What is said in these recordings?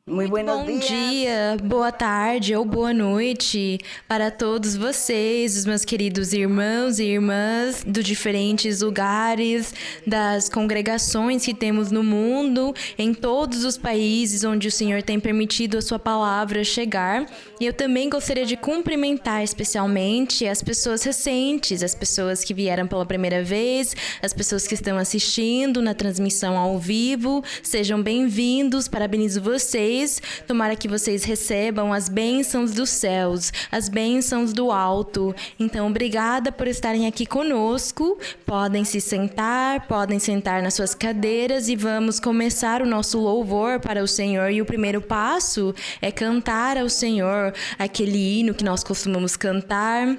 Muito bom dia, boa tarde ou boa noite para todos vocês, os meus queridos irmãos e irmãs dos diferentes lugares, das congregações que temos no mundo, em todos os países onde o Senhor tem permitido a sua palavra chegar. E eu também gostaria de cumprimentar especialmente as pessoas recentes, as pessoas que vieram pela primeira vez, as pessoas que estão assistindo na transmissão ao vivo. Sejam bem-vindos, parabenizo vocês. Tomara que vocês recebam as bênçãos dos céus, as bênçãos do alto. Então, obrigada por estarem aqui conosco. Podem sentar nas suas cadeiras e vamos começar o nosso louvor para o Senhor. E o primeiro passo é cantar ao Senhor aquele hino que nós costumamos cantar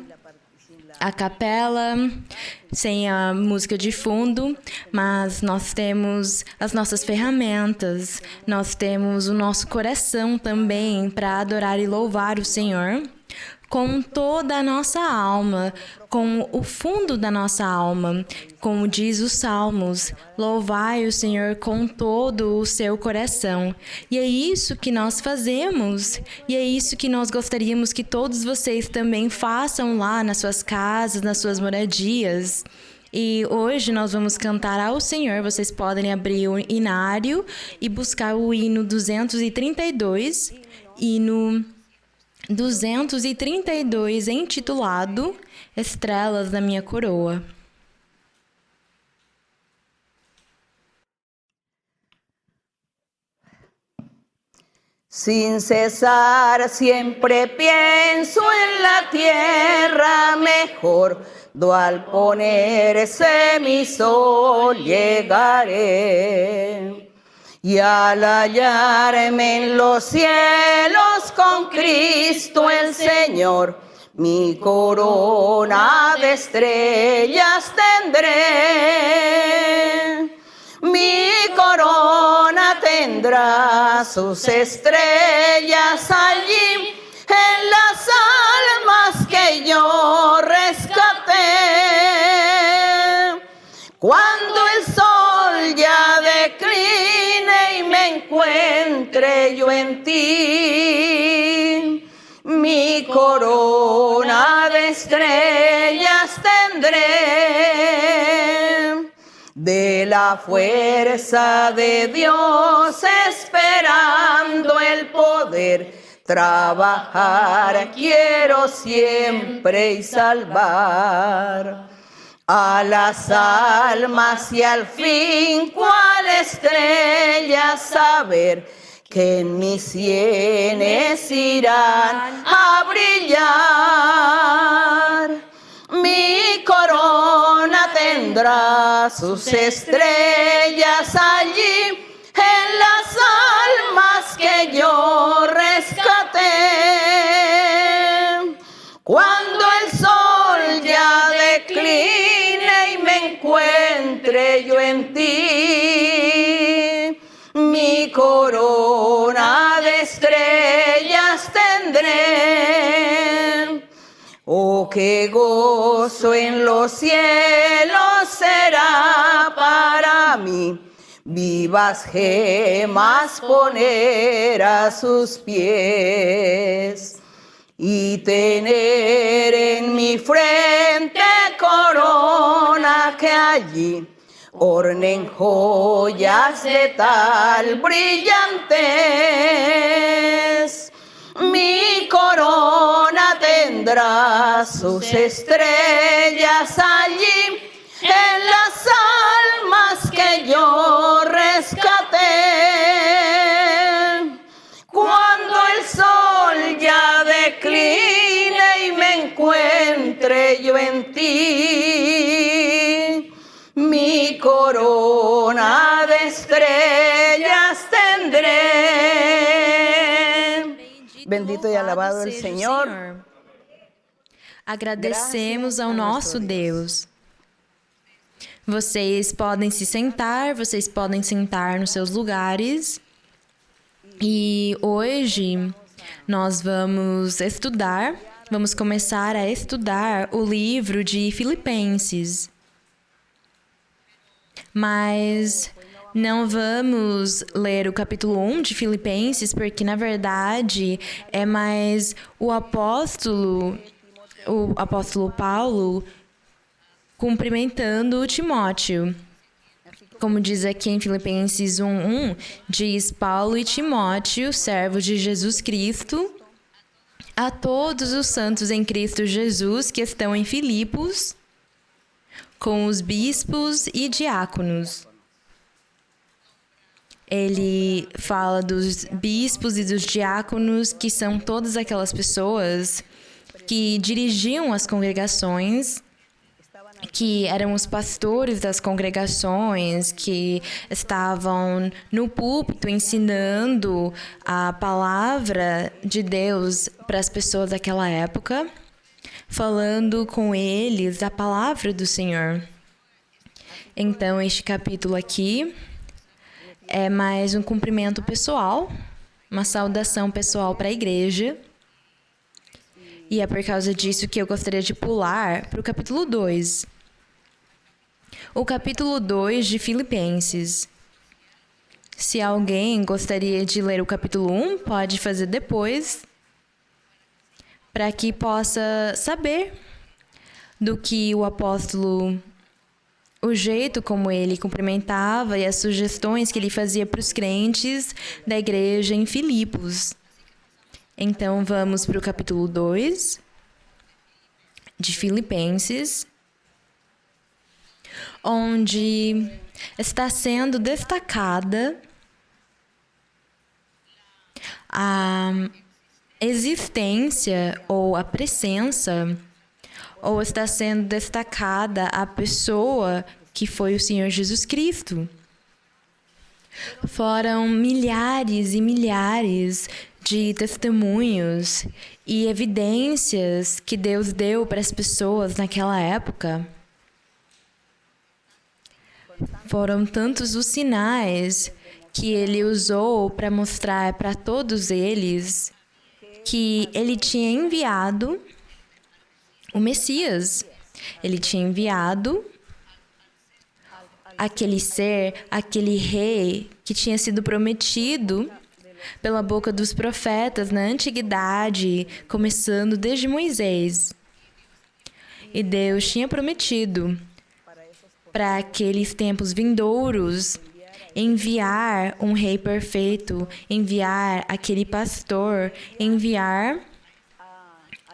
a capela, sem a música de fundo, mas nós temos as nossas ferramentas, nós temos o nosso coração também para adorar e louvar o Senhor com toda a nossa alma, com o fundo da nossa alma, como diz os Salmos, louvai o Senhor com todo o seu coração. E é isso que nós fazemos, e é isso que nós gostaríamos que todos vocês também façam lá nas suas casas, nas suas moradias. E hoje nós vamos cantar ao Senhor. Vocês podem abrir o inário e buscar o hino 232, hino 232, intitulado Estrelas da Minha Coroa. Sin cesar siempre pienso en la tierra mejor, do al ponerse mi sol llegaré. Y al hallarme en los cielos con Cristo el Señor, mi corona de estrellas tendré. Mi corona tendrá sus estrellas allí en las almas que yo rescaté. Cuando el sol ya decline y me encuentre yo en ti, mi corona de estrellas tendré. De la fuerza de Dios esperando el poder, trabajar quiero siempre y salvar a las almas y al fin cual estrella saber que en mis sienes irán a brillar. Mi corona tendrá sus estrellas allí en las almas que yo rescaté. Cuando el sol ya decline y me encuentre yo en ti, mi corona de estrellas tendré. Oh, qué gozo en los cielos será para mí, vivas gemas poner a sus pies y tener en mi frente corona que allí ornen joyas de tal brillantes. Mi corona tendrá sus estrellas allí en las almas que yo rescaté. Cuando el sol ya decline y me encuentre yo en ti, mi corona de estrellas tendré. Bendito y alabado el Señor. Agradecemos ao nosso Deus. Vocês podem se sentar, vocês podem sentar nos seus lugares. E hoje nós vamos começar a estudar o livro de Filipenses. Mas Não vamos ler o capítulo 1 de Filipenses, porque, na verdade, é mais o apóstolo Paulo cumprimentando Timóteo. Como diz aqui em Filipenses 1:1, diz Paulo e Timóteo, servos de Jesus Cristo, a todos os santos em Cristo Jesus que estão em Filipos, com os bispos e diáconos. Ele fala dos bispos e dos diáconos, que são todas aquelas pessoas que dirigiam as congregações, que eram os pastores das congregações, que estavam no púlpito ensinando a palavra de Deus para as pessoas daquela época, falando com eles a palavra do Senhor. Então, este capítulo aqui é mais um cumprimento pessoal, uma saudação pessoal para a igreja. E é por causa disso que eu gostaria de pular para o capítulo 2. O capítulo 2 de Filipenses. Se alguém gostaria de ler o capítulo 1, pode fazer depois, para que possa saber do que o apóstolo, o jeito como ele cumprimentava e as sugestões que ele fazia para os crentes da igreja em Filipos. Então, vamos para o capítulo 2 de Filipenses, onde está sendo destacada a existência ou a presença, ou está sendo destacada a pessoa que foi o Senhor Jesus Cristo. Foram milhares e milhares de testemunhos e evidências que Deus deu para as pessoas naquela época. Foram tantos os sinais que ele usou para mostrar para todos eles que ele tinha enviado o Messias. Ele tinha enviado aquele ser, aquele rei que tinha sido prometido pela boca dos profetas na antiguidade, começando desde Moisés. E Deus tinha prometido para aqueles tempos vindouros enviar um rei perfeito, enviar aquele pastor, enviar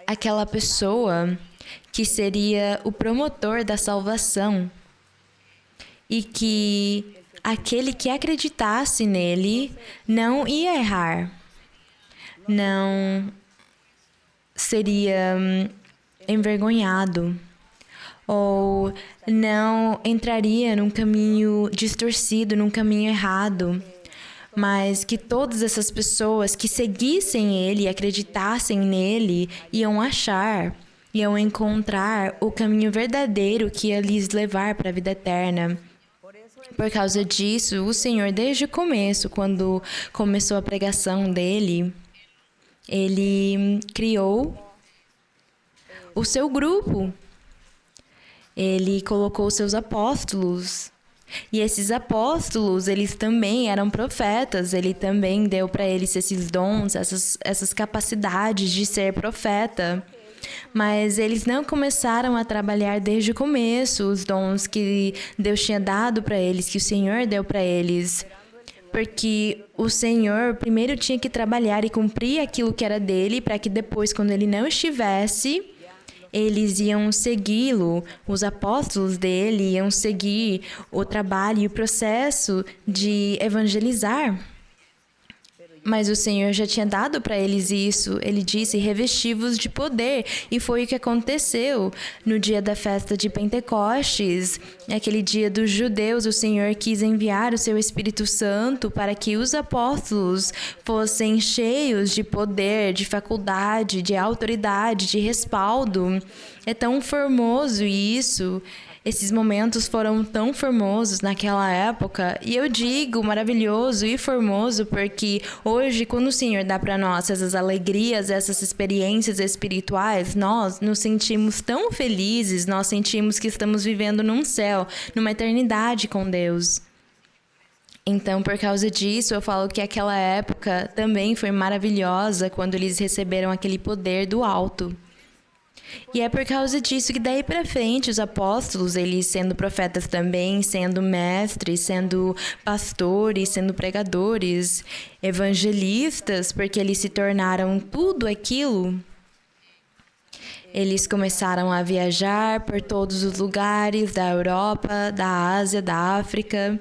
aquela pessoa que seria o promotor da salvação, e que aquele que acreditasse nele não ia errar, não seria envergonhado, ou não entraria num caminho distorcido, num caminho errado, mas que todas essas pessoas que seguissem ele e acreditassem nele iam encontrar o caminho verdadeiro que ia lhes levar para a vida eterna. Por causa disso, o Senhor, desde o começo, quando começou a pregação dele, ele criou o seu grupo. Ele colocou os seus apóstolos. E esses apóstolos, eles também eram profetas. Ele também deu para eles esses dons, essas capacidades de ser profeta. Mas eles não começaram a trabalhar desde o começo os dons que Deus tinha dado para eles, que o Senhor deu para eles. Porque o Senhor primeiro tinha que trabalhar e cumprir aquilo que era dele, para que depois, quando ele não estivesse, eles iam segui-lo, os apóstolos dele iam seguir o trabalho e o processo de evangelizar. Mas o Senhor já tinha dado para eles isso. Ele disse, revesti-vos de poder. E foi o que aconteceu no dia da festa de Pentecostes. Naquele dia dos judeus, o Senhor quis enviar o seu Espírito Santo para que os apóstolos fossem cheios de poder, de faculdade, de autoridade, de respaldo. É tão formoso isso. Esses momentos foram tão formosos naquela época, e eu digo maravilhoso e formoso porque hoje, quando o Senhor dá para nós essas alegrias, essas experiências espirituais, nós nos sentimos tão felizes, nós sentimos que estamos vivendo num céu, numa eternidade com Deus. Então, por causa disso, eu falo que aquela época também foi maravilhosa quando eles receberam aquele poder do alto. E é por causa disso que daí para frente os apóstolos, eles sendo profetas também, sendo mestres, sendo pastores, sendo pregadores, evangelistas, porque eles se tornaram tudo aquilo. Eles começaram a viajar por todos os lugares da Europa, da Ásia, da África,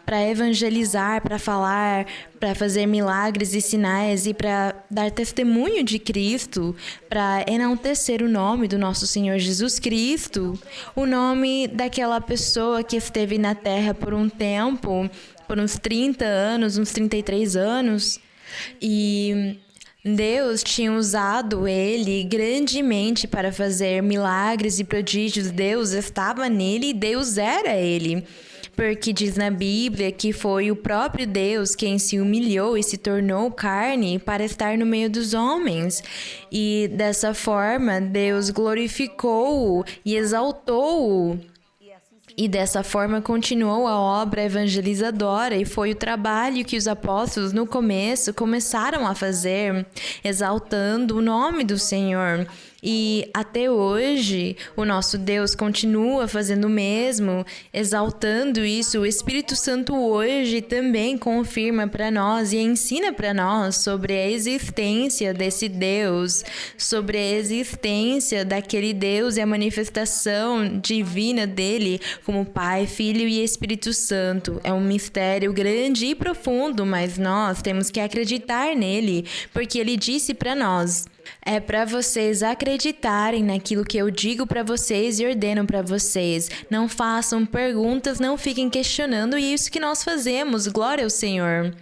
para evangelizar, para falar, para fazer milagres e sinais e para dar testemunho de Cristo, para enaltecer o nome do nosso Senhor Jesus Cristo, o nome daquela pessoa que esteve na Terra por um tempo, por uns 30 anos, uns 33 anos, e Deus tinha usado ele grandemente para fazer milagres e prodígios. Deus estava nele e Deus era ele. Porque diz na Bíblia que foi o próprio Deus quem se humilhou e se tornou carne para estar no meio dos homens. E dessa forma, Deus glorificou-o e exaltou-o. E dessa forma continuou a obra evangelizadora e foi o trabalho que os apóstolos no começo começaram a fazer, exaltando o nome do Senhor. E até hoje, o nosso Deus continua fazendo o mesmo, exaltando isso. O Espírito Santo hoje também confirma para nós e ensina para nós sobre a existência desse Deus, sobre a existência daquele Deus e a manifestação divina dele como Pai, Filho e Espírito Santo. É um mistério grande e profundo, mas nós temos que acreditar nele, porque ele disse para nós: é para vocês acreditarem naquilo que eu digo para vocês e ordeno para vocês. Não façam perguntas, não fiquem questionando, e é isso que nós fazemos. Glória ao Senhor.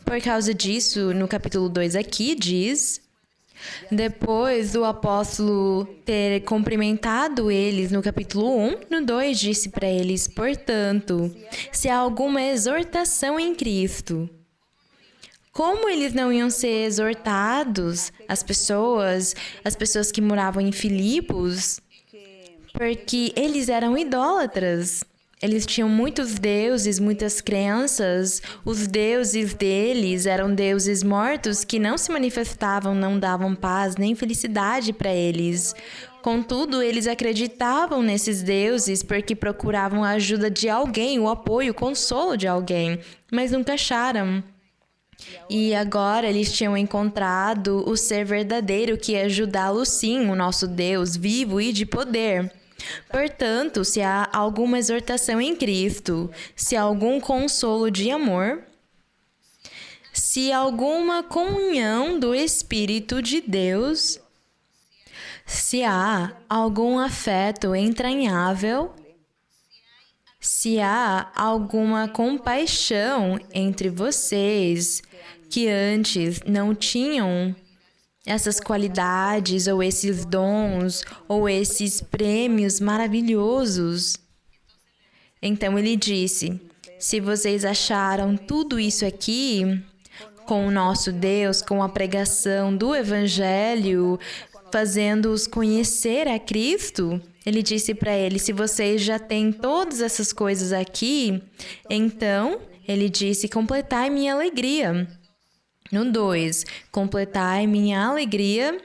Por causa disso, no capítulo 2 aqui diz: depois do apóstolo ter cumprimentado eles no capítulo 1, no 2 disse para eles: portanto, se há alguma exortação em Cristo, como eles não iam ser exortados, as pessoas que moravam em Filipos, porque eles eram idólatras. Eles tinham muitos deuses, muitas crenças. Os deuses deles eram deuses mortos que não se manifestavam, não davam paz nem felicidade para eles. Contudo, eles acreditavam nesses deuses porque procuravam a ajuda de alguém, o apoio, o consolo de alguém, mas nunca acharam. E agora eles tinham encontrado o ser verdadeiro que ia ajudá-los, sim, o nosso Deus vivo e de poder. Portanto, se há alguma exortação em Cristo, se há algum consolo de amor, se há alguma comunhão do Espírito de Deus, se há algum afeto entranhável, se há alguma compaixão entre vocês que antes não tinham essas qualidades ou esses dons ou esses prêmios maravilhosos. Então ele disse: se vocês acharam tudo isso aqui com o nosso Deus, com a pregação do Evangelho, fazendo-os conhecer a Cristo, ele disse para eles: se vocês já têm todas essas coisas aqui, então, ele disse: completai minha alegria. No 2, completai minha alegria.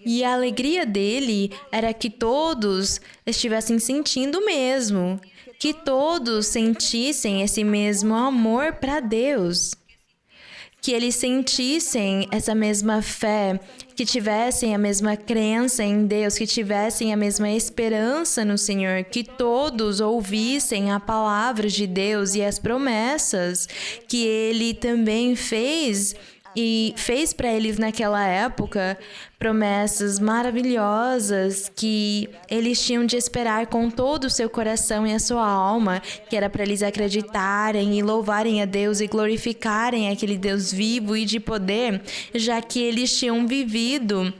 E a alegria dele era que todos estivessem sentindo o mesmo, que todos sentissem esse mesmo amor para Deus, que eles sentissem essa mesma fé, que tivessem a mesma crença em Deus, que tivessem a mesma esperança no Senhor, que todos ouvissem a palavra de Deus e as promessas que Ele também fez e fez para eles naquela época, promessas maravilhosas que eles tinham de esperar com todo o seu coração e a sua alma, que era para eles acreditarem e louvarem a Deus e glorificarem aquele Deus vivo e de poder, já que eles tinham vivido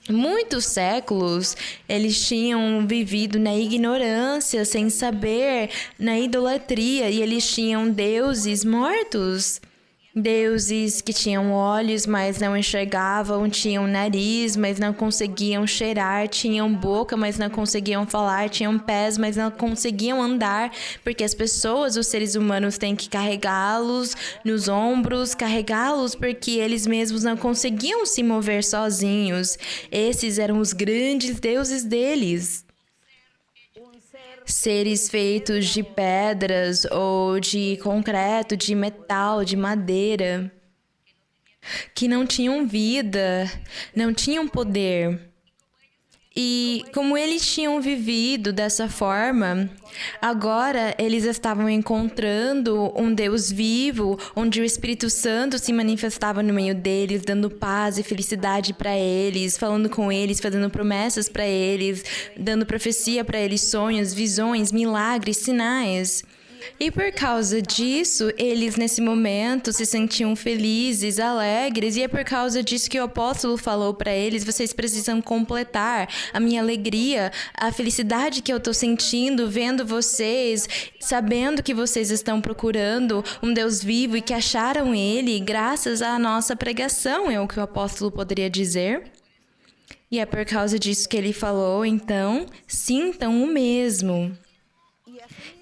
muitos séculos, eles tinham vivido na ignorância, sem saber, na idolatria, e eles tinham deuses mortos. Deuses que tinham olhos, mas não enxergavam, tinham nariz, mas não conseguiam cheirar, tinham boca, mas não conseguiam falar, tinham pés, mas não conseguiam andar, porque as pessoas, os seres humanos, têm que carregá-los nos ombros, carregá-los porque eles mesmos não conseguiam se mover sozinhos. Esses eram os grandes deuses deles. Seres feitos de pedras ou de concreto, de metal, de madeira, que não tinham vida, não tinham poder. E como eles tinham vivido dessa forma, agora eles estavam encontrando um Deus vivo, onde o Espírito Santo se manifestava no meio deles, dando paz e felicidade para eles, falando com eles, fazendo promessas para eles, dando profecia para eles, sonhos, visões, milagres, sinais. E por causa disso, eles nesse momento se sentiam felizes, alegres, e é por causa disso que o apóstolo falou para eles: vocês precisam completar a minha alegria, a felicidade que eu estou sentindo vendo vocês, sabendo que vocês estão procurando um Deus vivo e que acharam ele graças à nossa pregação, é o que o apóstolo poderia dizer. E é por causa disso que ele falou, então, sintam o mesmo.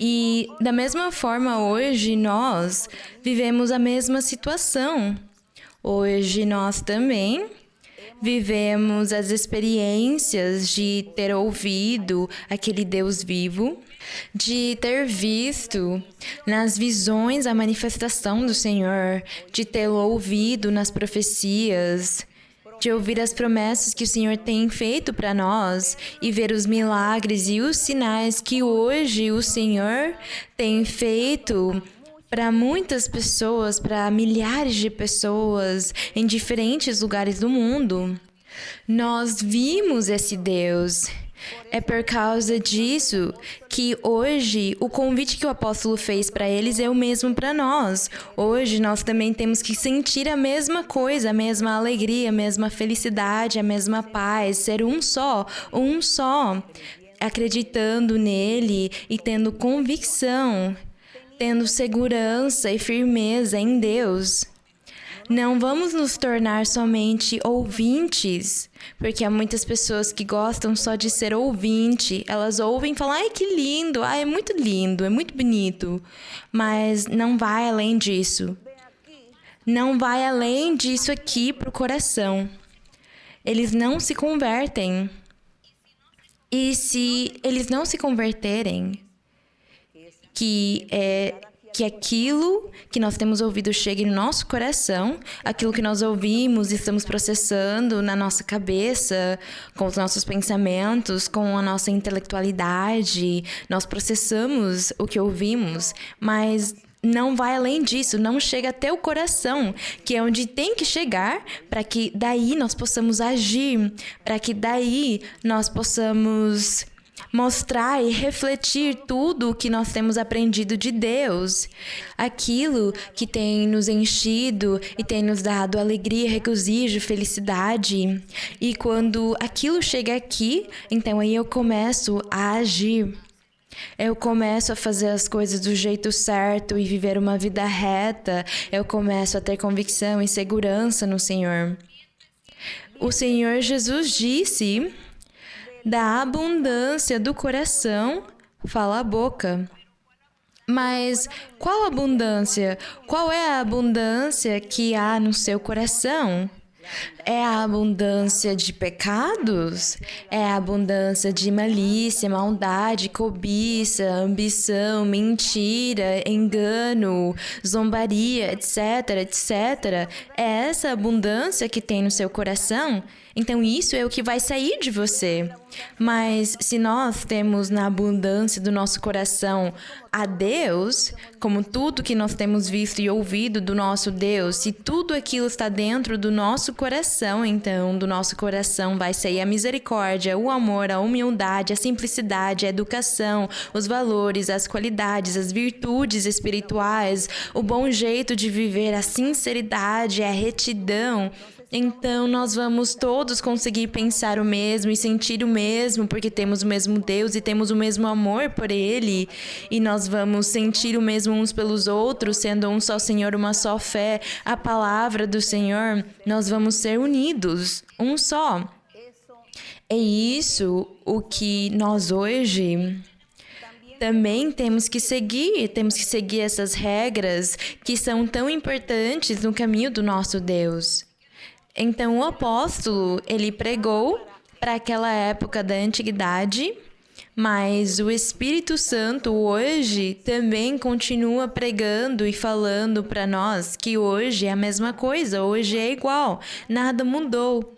E da mesma forma, hoje nós vivemos a mesma situação. Hoje nós também vivemos as experiências de ter ouvido aquele Deus vivo, de ter visto nas visões a manifestação do Senhor, de tê-lo ouvido nas profecias, de ouvir as promessas que o Senhor tem feito para nós e ver os milagres e os sinais que hoje o Senhor tem feito para muitas pessoas, para milhares de pessoas em diferentes lugares do mundo. Nós vimos esse Deus. É por causa disso que hoje o convite que o apóstolo fez para eles é o mesmo para nós. Hoje nós também temos que sentir a mesma coisa, a mesma alegria, a mesma felicidade, a mesma paz, ser um só, acreditando nele e tendo convicção, tendo segurança e firmeza em Deus. Não vamos nos tornar somente ouvintes, porque há muitas pessoas que gostam só de ser ouvinte. Elas ouvem e falam: ai, que lindo, ai, é muito lindo, é muito bonito. Mas não vai além disso. Não vai além disso aqui para o coração. Eles não se convertem. E se eles não se converterem, que aquilo que nós temos ouvido chegue no nosso coração, aquilo que nós ouvimos e estamos processando na nossa cabeça, com os nossos pensamentos, com a nossa intelectualidade, nós processamos o que ouvimos, mas não vai além disso, não chega até o coração, que é onde tem que chegar, para que daí nós possamos agir, para que daí nós possamos mostrar e refletir tudo o que nós temos aprendido de Deus, aquilo que tem nos enchido e tem nos dado alegria, regozijo, felicidade. E quando aquilo chega aqui, então aí eu começo a agir. Eu começo a fazer as coisas do jeito certo e viver uma vida reta. Eu começo a ter convicção e segurança no Senhor. O Senhor Jesus disse: da abundância do coração fala a boca. Mas qual abundância? Qual é a abundância que há no seu coração? É a abundância de pecados? É a abundância de malícia, maldade, cobiça, ambição, mentira, engano, zombaria, etc, etc? É essa abundância que tem no seu coração? Então isso é o que vai sair de você. Mas se nós temos na abundância do nosso coração a Deus, como tudo que nós temos visto e ouvido do nosso Deus, se tudo aquilo está dentro do nosso coração, então do nosso coração vai sair a misericórdia, o amor, a humildade, a simplicidade, a educação, os valores, as qualidades, as virtudes espirituais, o bom jeito de viver, a sinceridade, a retidão. Então, nós vamos todos conseguir pensar o mesmo e sentir o mesmo, porque temos o mesmo Deus e temos o mesmo amor por Ele. E nós vamos sentir o mesmo uns pelos outros, sendo um só Senhor, uma só fé, a palavra do Senhor. Nós vamos ser unidos, um só. É isso o que nós hoje também temos que seguir essas regras que são tão importantes no caminho do nosso Deus. Então, o apóstolo, ele pregou para aquela época da antiguidade, mas o Espírito Santo hoje também continua pregando e falando para nós que hoje é a mesma coisa, hoje é igual, nada mudou.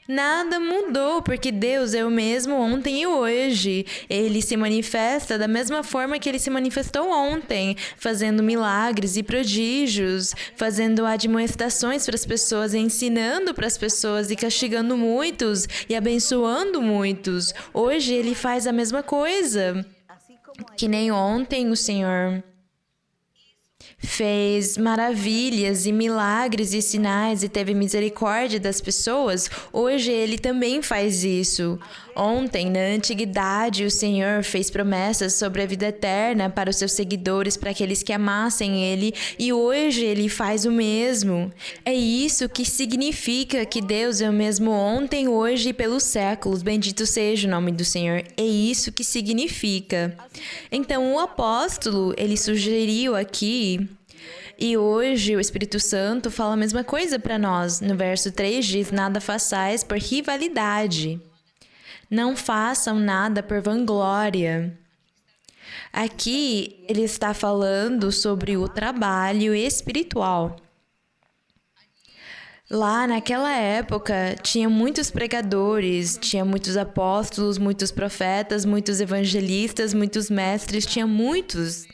Nada mudou, porque Deus é o mesmo ontem e hoje. Ele se manifesta da mesma forma que ele se manifestou ontem, fazendo milagres e prodígios, fazendo admoestações para as pessoas, ensinando para as pessoas e castigando muitos e abençoando muitos. Hoje ele faz a mesma coisa, que nem ontem o Senhor fez maravilhas e milagres e sinais e teve misericórdia das pessoas, hoje ele também faz isso. Ontem, na antiguidade, o Senhor fez promessas sobre a vida eterna para os seus seguidores, para aqueles que amassem ele, e hoje ele faz o mesmo. É isso que significa que Deus é o mesmo ontem, hoje e pelos séculos. Bendito seja o nome do Senhor. É isso que significa. Então, o apóstolo, ele sugeriu aqui, e hoje o Espírito Santo fala a mesma coisa para nós. No verso 3 diz: nada façais por rivalidade. Não façam nada por vanglória. Aqui ele está falando sobre o trabalho espiritual. Lá naquela época tinha muitos pregadores, tinha muitos apóstolos, muitos profetas, muitos evangelistas, muitos mestres, tinha muitos.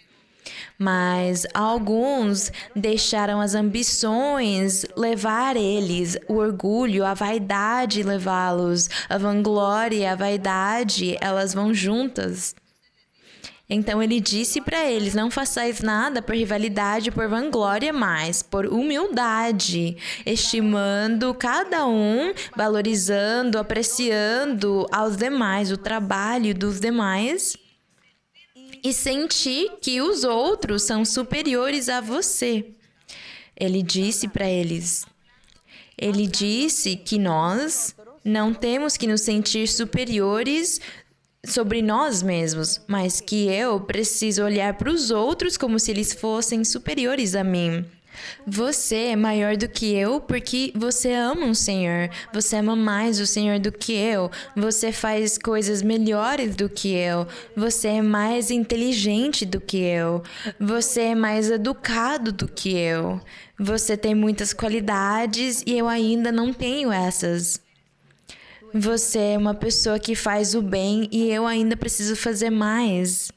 Mas alguns deixaram as ambições levar eles, o orgulho, a vaidade levá-los, a vanglória e a vaidade, elas vão juntas. Então ele disse para eles: não façais nada por rivalidade, por vanglória, mas por humildade, estimando cada um, valorizando, apreciando aos demais, o trabalho dos demais, e sentir que os outros são superiores a você. Ele disse para eles. Ele disse que nós não temos que nos sentir superiores sobre nós mesmos, mas que eu preciso olhar para os outros como se eles fossem superiores a mim. Você é maior do que eu porque você ama o Senhor. Você ama mais o Senhor do que eu. Você faz coisas melhores do que eu. Você é mais inteligente do que eu. Você é mais educado do que eu. Você tem muitas qualidades e eu ainda não tenho essas. Você é uma pessoa que faz o bem e eu ainda preciso fazer mais.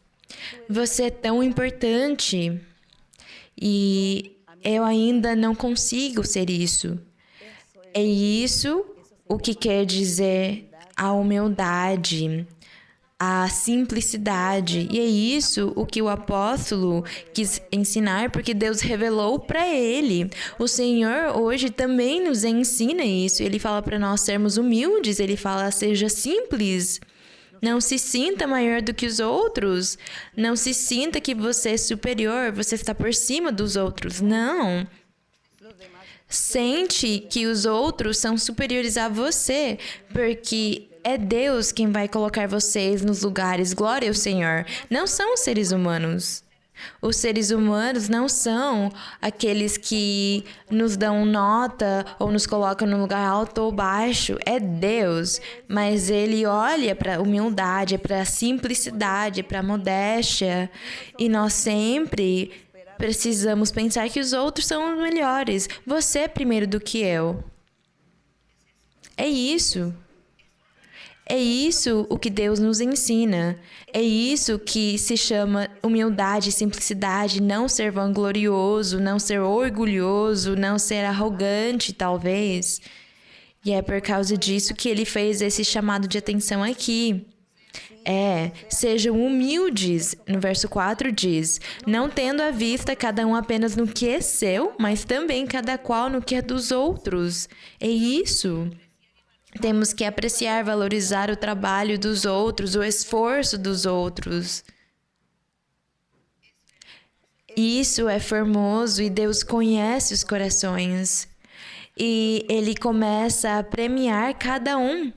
Você é tão importante e eu ainda não consigo ser isso. É isso o que quer dizer a humildade, a simplicidade. E é isso o que o apóstolo quis ensinar, porque Deus revelou para ele. O Senhor hoje também nos ensina isso. Ele fala para nós sermos humildes, ele fala: seja simples. Não se sinta maior do que os outros. Não se sinta que você é superior, você está por cima dos outros. Não. Sente que os outros são superiores a você, porque é Deus quem vai colocar vocês nos lugares. Glória ao Senhor. Não são os seres humanos. Os seres humanos não são aqueles que nos dão nota ou nos colocam num lugar alto ou baixo. É Deus, mas Ele olha para a humildade, para a simplicidade, para a modéstia. E nós sempre precisamos pensar que os outros são os melhores. Você é primeiro do que eu. É isso. É isso o que Deus nos ensina. É isso que se chama humildade e simplicidade, não ser vanglorioso, não ser orgulhoso, não ser arrogante, talvez. E é por causa disso que ele fez esse chamado de atenção aqui. Sejam humildes. No verso 4 diz: não tendo à vista cada um apenas no que é seu, mas também cada qual no que é dos outros. É isso. Temos que apreciar, valorizar o trabalho dos outros, o esforço dos outros. Isso é formoso e Deus conhece os corações. E Ele começa a premiar cada um.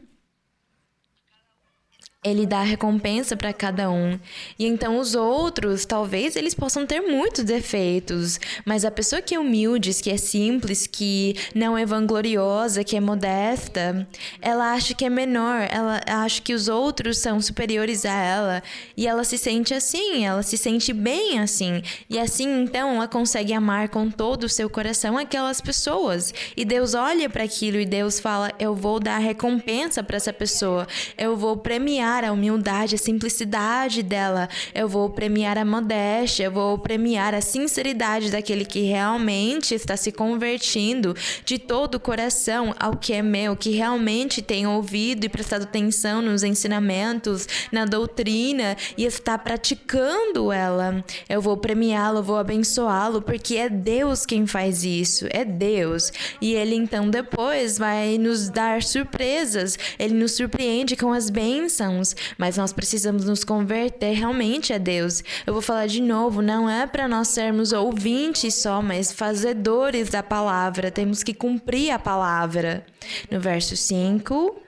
Ele dá recompensa para cada um. E então os outros, talvez eles possam ter muitos defeitos, mas a pessoa que é humilde, que é simples, que não é vangloriosa, que é modesta, ela acha que é menor, ela acha que os outros são superiores a ela, e ela se sente assim, ela se sente bem assim. E assim, então, ela consegue amar com todo o seu coração aquelas pessoas. E Deus olha para aquilo e Deus fala: eu vou dar recompensa para essa pessoa, eu vou premiar a humildade, a simplicidade dela, eu vou premiar a modéstia, eu vou premiar a sinceridade daquele que realmente está se convertindo de todo o coração ao que é meu, que realmente tem ouvido e prestado atenção nos ensinamentos, na doutrina e está praticando ela. Eu vou premiá-lo, eu vou abençoá-lo, porque é Deus quem faz isso, é Deus. E Ele então depois vai nos dar surpresas, Ele nos surpreende com as bênçãos. Mas nós precisamos nos converter realmente a Deus. Eu vou falar de novo, não é para nós sermos ouvintes só, mas fazedores da palavra. Temos que cumprir a palavra. No verso 5,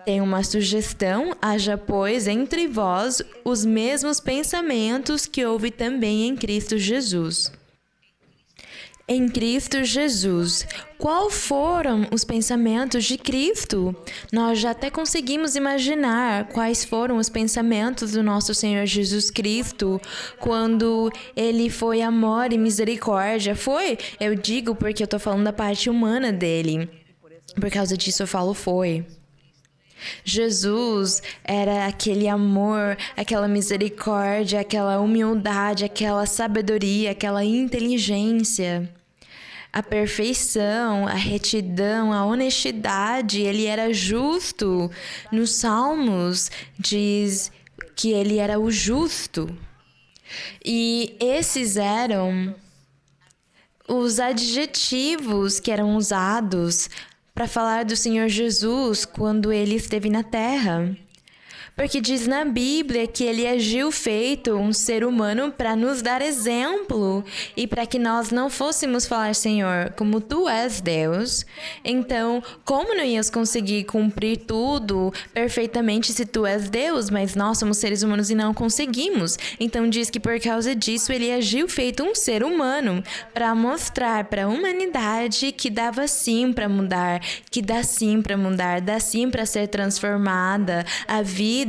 tem uma sugestão: haja, pois, entre vós os mesmos pensamentos que houve também em Cristo Jesus. Em Cristo Jesus. Qual foram os pensamentos de Cristo? Nós já até conseguimos imaginar quais foram os pensamentos do nosso Senhor Jesus Cristo quando Ele foi amor e misericórdia. Foi, eu digo porque eu estou falando da parte humana dele. Por causa disso eu falo foi. Jesus era aquele amor, aquela misericórdia, aquela humildade, aquela sabedoria, aquela inteligência, a perfeição, a retidão, a honestidade. Ele era justo. Nos Salmos diz que ele era o justo. E esses eram os adjetivos que eram usados para falar do Senhor Jesus quando ele esteve na terra. Porque diz na Bíblia que ele agiu feito um ser humano para nos dar exemplo e para que nós não fôssemos falar: Senhor, como tu és Deus, então como não ias conseguir cumprir tudo perfeitamente se tu és Deus? Mas nós somos seres humanos e não conseguimos. Então diz que por causa disso ele agiu feito um ser humano para mostrar para a humanidade que dava sim para mudar, que dá sim para mudar, dá sim para ser transformada a vida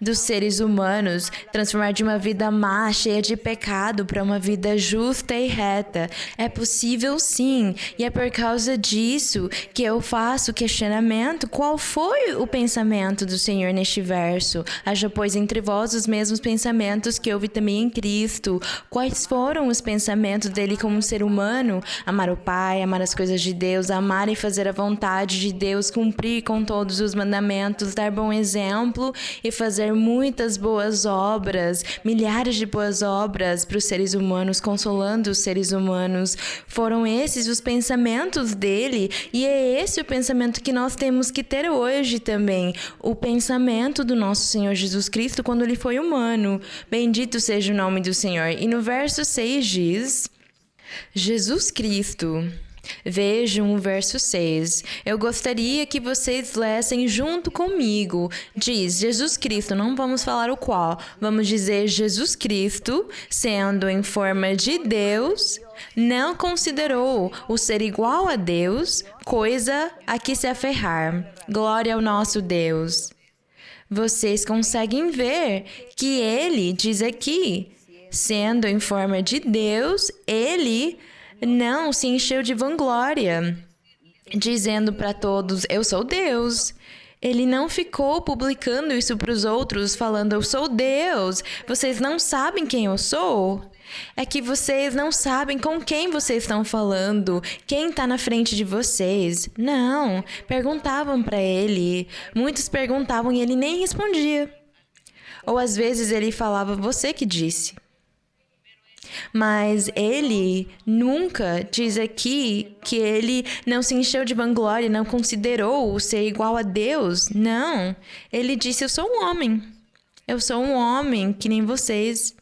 dos seres humanos, transformar de uma vida má, cheia de pecado, para uma vida justa e reta. É possível sim, e é por causa disso que eu faço o questionamento: qual foi o pensamento do Senhor neste verso? Haja, pois, entre vós os mesmos pensamentos que houve também em Cristo. Quais foram os pensamentos dele como um ser humano? Amar o Pai, amar as coisas de Deus, amar e fazer a vontade de Deus, cumprir com todos os mandamentos, dar bom exemplo e fazer muitas boas obras, milhares de boas obras para os seres humanos, consolando os seres humanos. Foram esses os pensamentos dele, e é esse o pensamento que nós temos que ter hoje também. O pensamento do nosso Senhor Jesus Cristo quando ele foi humano. Bendito seja o nome do Senhor. E no verso 6 diz: Jesus Cristo. Vejam o verso 6. Eu gostaria que vocês lessem junto comigo. Diz: Jesus Cristo, não vamos falar o qual. Vamos dizer: Jesus Cristo, sendo em forma de Deus, não considerou o ser igual a Deus coisa a que se aferrar. Glória ao nosso Deus. Vocês conseguem ver que ele diz aqui, sendo em forma de Deus, ele não se encheu de vanglória, dizendo para todos: eu sou Deus. Ele não ficou publicando isso para os outros, falando: eu sou Deus. Vocês não sabem quem eu sou? É que vocês não sabem com quem vocês estão falando, quem está na frente de vocês. Não, perguntavam para ele. Muitos perguntavam e ele nem respondia. Ou às vezes ele falava, você que disse. Mas ele nunca diz aqui que ele não se encheu de vanglória, não considerou ser igual a Deus. Não. Ele disse, eu sou um homem. Eu sou um homem que nem vocês.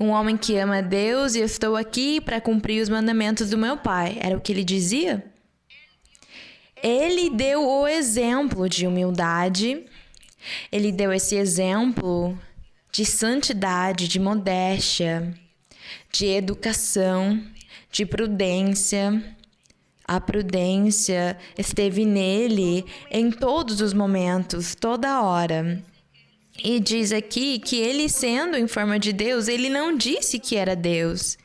Um homem que ama a Deus e eu estou aqui para cumprir os mandamentos do meu Pai. Era o que ele dizia? Ele deu o exemplo de humildade. Ele deu esse exemplo de santidade, de modéstia, de educação, de prudência. A prudência esteve nele em todos os momentos, toda hora. E diz aqui que ele, sendo em forma de Deus, ele não disse que era Deus.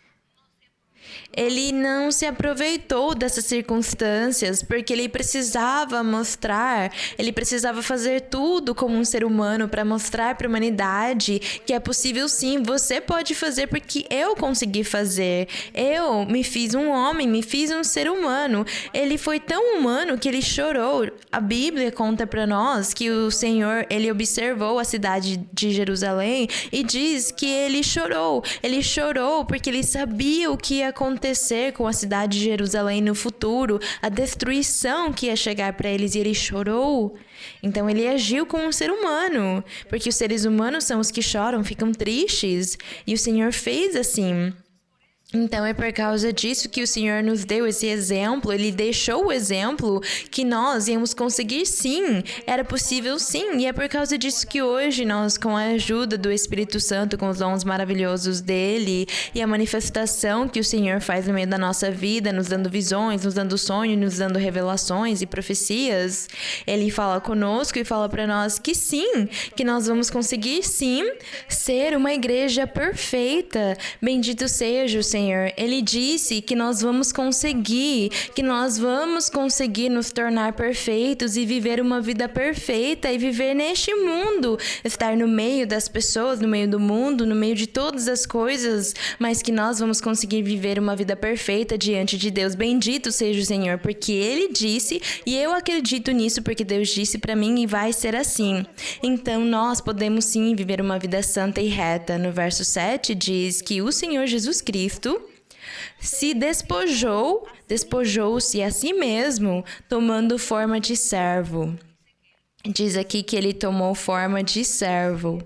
Ele não se aproveitou dessas circunstâncias porque ele precisava mostrar, ele precisava fazer tudo como um ser humano para mostrar para a humanidade que é possível sim, você pode fazer porque eu consegui fazer. Eu me fiz um homem, me fiz um ser humano. Ele foi tão humano que ele chorou. A Bíblia conta para nós que o Senhor, ele observou a cidade de Jerusalém e diz que ele chorou. Ele chorou porque ele sabia o que ia acontecer com a cidade de Jerusalém no futuro, a destruição que ia chegar para eles, e ele chorou. Então ele agiu como um ser humano, porque os seres humanos são os que choram, ficam tristes, e o Senhor fez assim. Então é por causa disso que o Senhor nos deu esse exemplo, ele deixou o exemplo que nós íamos conseguir sim, era possível sim, e é por causa disso que hoje nós, com a ajuda do Espírito Santo, com os dons maravilhosos dele e a manifestação que o Senhor faz no meio da nossa vida, nos dando visões, nos dando sonhos, nos dando revelações e profecias, ele fala conosco e fala para nós que sim, que nós vamos conseguir sim ser uma igreja perfeita. Bendito seja o Senhor. Ele disse que nós vamos conseguir nos tornar perfeitos e viver uma vida perfeita e viver neste mundo, estar no meio das pessoas, no meio do mundo, no meio de todas as coisas, mas que nós vamos conseguir viver uma vida perfeita diante de Deus. Bendito seja o Senhor, porque Ele disse e eu acredito nisso porque Deus disse para mim e vai ser assim. Então nós podemos sim viver uma vida santa e reta. No verso 7 diz que o Senhor Jesus Cristo se despojou-se a si mesmo, tomando forma de servo. Diz aqui que ele tomou forma de servo.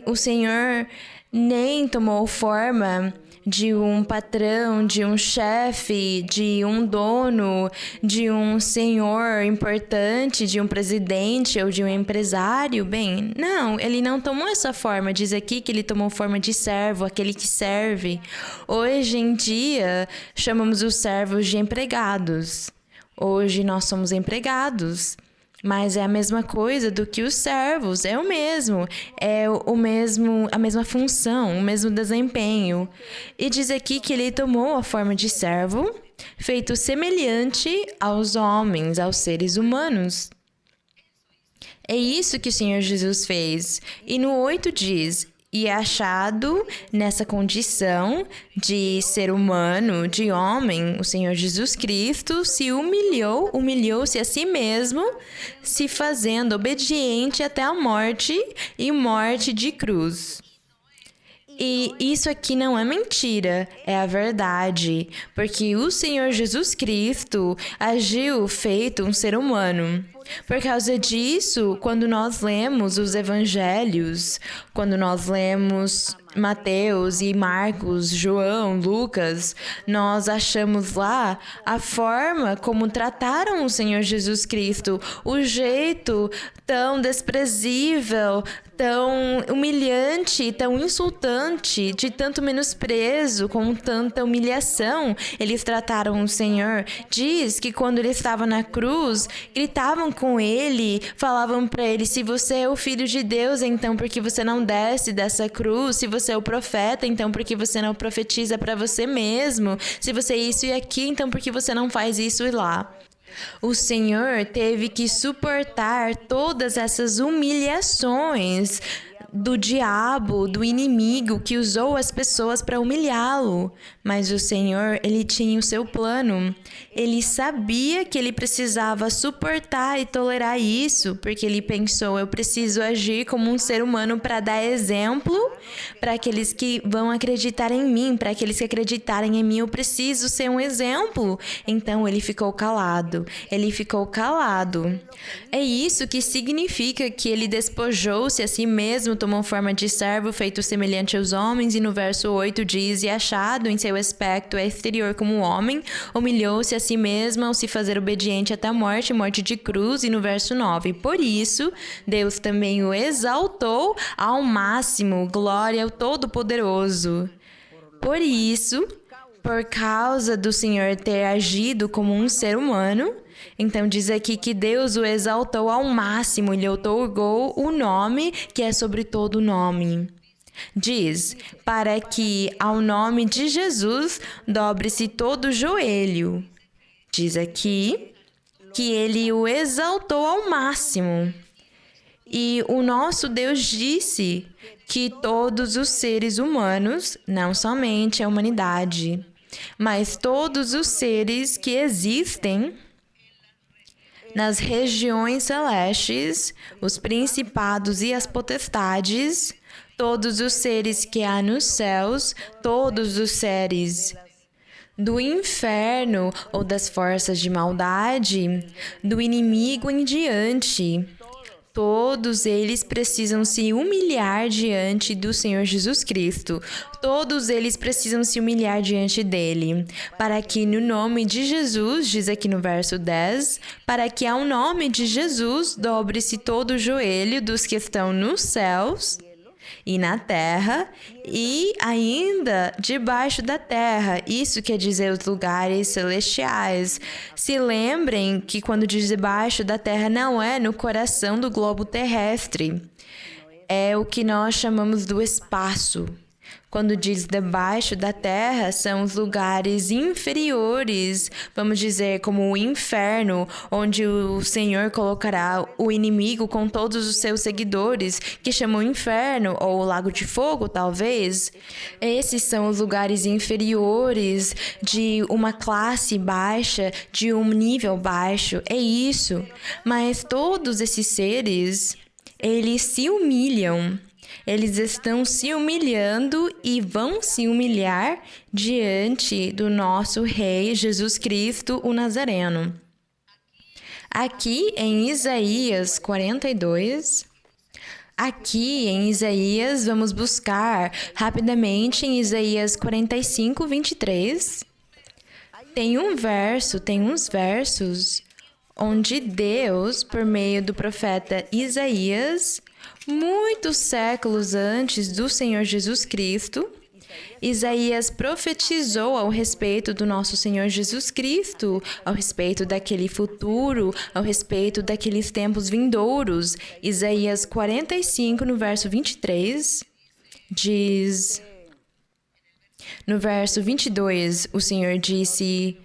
O Senhor nem tomou forma de um patrão, de um chefe, de um dono, de um senhor importante, de um presidente ou de um empresário. Bem, não, ele não tomou essa forma. Diz aqui que ele tomou forma de servo, aquele que serve. Hoje em dia, chamamos os servos de empregados. Hoje nós somos empregados. Mas é a mesma coisa do que os servos, é a mesma função, o mesmo desempenho. E diz aqui que ele tomou a forma de servo, feito semelhante aos homens, aos seres humanos. É isso que o Senhor Jesus fez. E no 8 diz, e achado nessa condição de ser humano, de homem, o Senhor Jesus Cristo se humilhou-se a si mesmo, se fazendo obediente até a morte e morte de cruz. E isso aqui não é mentira, é a verdade, porque o Senhor Jesus Cristo agiu feito um ser humano. Por causa disso, quando nós lemos os evangelhos, quando nós lemos Mateus e Marcos, João, Lucas, nós achamos lá a forma como trataram o Senhor Jesus Cristo, o jeito tão desprezível, tão humilhante, tão insultante, de tanto menosprezo, com tanta humilhação, eles trataram o Senhor. Diz que quando ele estava na cruz, gritavam com ele, falavam para ele, se você é o Filho de Deus, então por que você não desce dessa cruz? Se você é o profeta, então por que você não profetiza para você mesmo? Se você é isso e aqui, então por que você não faz isso e lá? O Senhor teve que suportar todas essas humilhações do diabo, do inimigo que usou as pessoas para humilhá-lo. Mas o Senhor, ele tinha o seu plano. Ele sabia que ele precisava suportar e tolerar isso, porque ele pensou, eu preciso agir como um ser humano para dar exemplo para aqueles que vão acreditar em mim, para aqueles que acreditarem em mim, eu preciso ser um exemplo. Então ele ficou calado. Ele ficou calado. É isso que significa que ele despojou-se a si mesmo, tomou forma de servo, feito semelhante aos homens, e no verso 8 diz, e achado em seu aspecto exterior como homem, humilhou-se a si mesmo ao se fazer obediente até a morte, morte de cruz, e no verso 9, por isso, Deus também o exaltou ao máximo, glória ao Todo-Poderoso. Por isso, por causa do Senhor ter agido como um ser humano, então diz aqui que Deus o exaltou ao máximo, lhe outorgou o nome que é sobre todo nome. Diz, para que ao nome de Jesus dobre-se todo o joelho. Diz aqui que ele o exaltou ao máximo. E o nosso Deus disse que todos os seres humanos, não somente a humanidade, mas todos os seres que existem nas regiões celestes, os principados e as potestades, todos os seres que há nos céus, todos os seres do inferno ou das forças de maldade, do inimigo em diante, todos eles precisam se humilhar diante do Senhor Jesus Cristo. Todos eles precisam se humilhar diante dele. Para que no nome de Jesus, diz aqui no verso 10, para que ao nome de Jesus dobre-se todo o joelho dos que estão nos céus e na terra, e ainda debaixo da terra. Isso quer dizer os lugares celestiais. Se lembrem que quando diz debaixo da terra, não é no coração do globo terrestre. É o que nós chamamos do espaço. Quando diz debaixo da terra, são os lugares inferiores, vamos dizer, como o inferno, onde o Senhor colocará o inimigo com todos os seus seguidores, que chamam inferno, ou o lago de fogo, talvez. Esses são os lugares inferiores de uma classe baixa, de um nível baixo. É isso. Mas todos esses seres, eles se humilham. Eles estão se humilhando e vão se humilhar diante do nosso Rei Jesus Cristo, o Nazareno. Aqui em Isaías 42, vamos buscar rapidamente em Isaías 45, 23. Tem uns versos onde Deus, por meio do profeta Isaías, muitos séculos antes do Senhor Jesus Cristo, Isaías profetizou ao respeito do nosso Senhor Jesus Cristo, ao respeito daquele futuro, ao respeito daqueles tempos vindouros. Isaías 45, no verso 23, diz... No verso 22, o Senhor disse,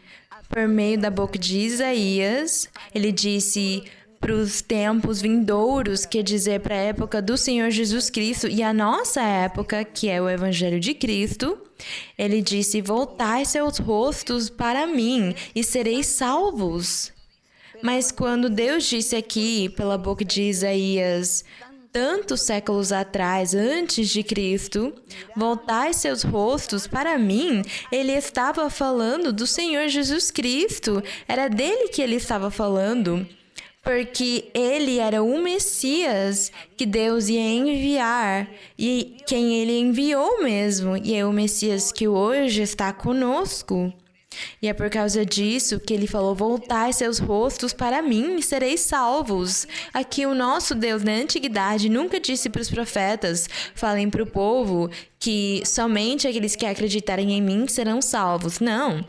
por meio da boca de Isaías, ele disse... para os tempos vindouros, quer dizer, para a época do Senhor Jesus Cristo e a nossa época, que é o Evangelho de Cristo, ele disse, voltai seus rostos para mim e sereis salvos. Mas quando Deus disse aqui, pela boca de Isaías, tantos séculos atrás, antes de Cristo, voltai seus rostos para mim, ele estava falando do Senhor Jesus Cristo, era dele que ele estava falando. Porque ele era o Messias que Deus ia enviar e quem ele enviou mesmo. E é o Messias que hoje está conosco. E é por causa disso que ele falou, voltai seus rostos para mim e sereis salvos. Aqui o nosso Deus na antiguidade nunca disse para os profetas, falem para o povo que somente aqueles que acreditarem em mim serão salvos. Não.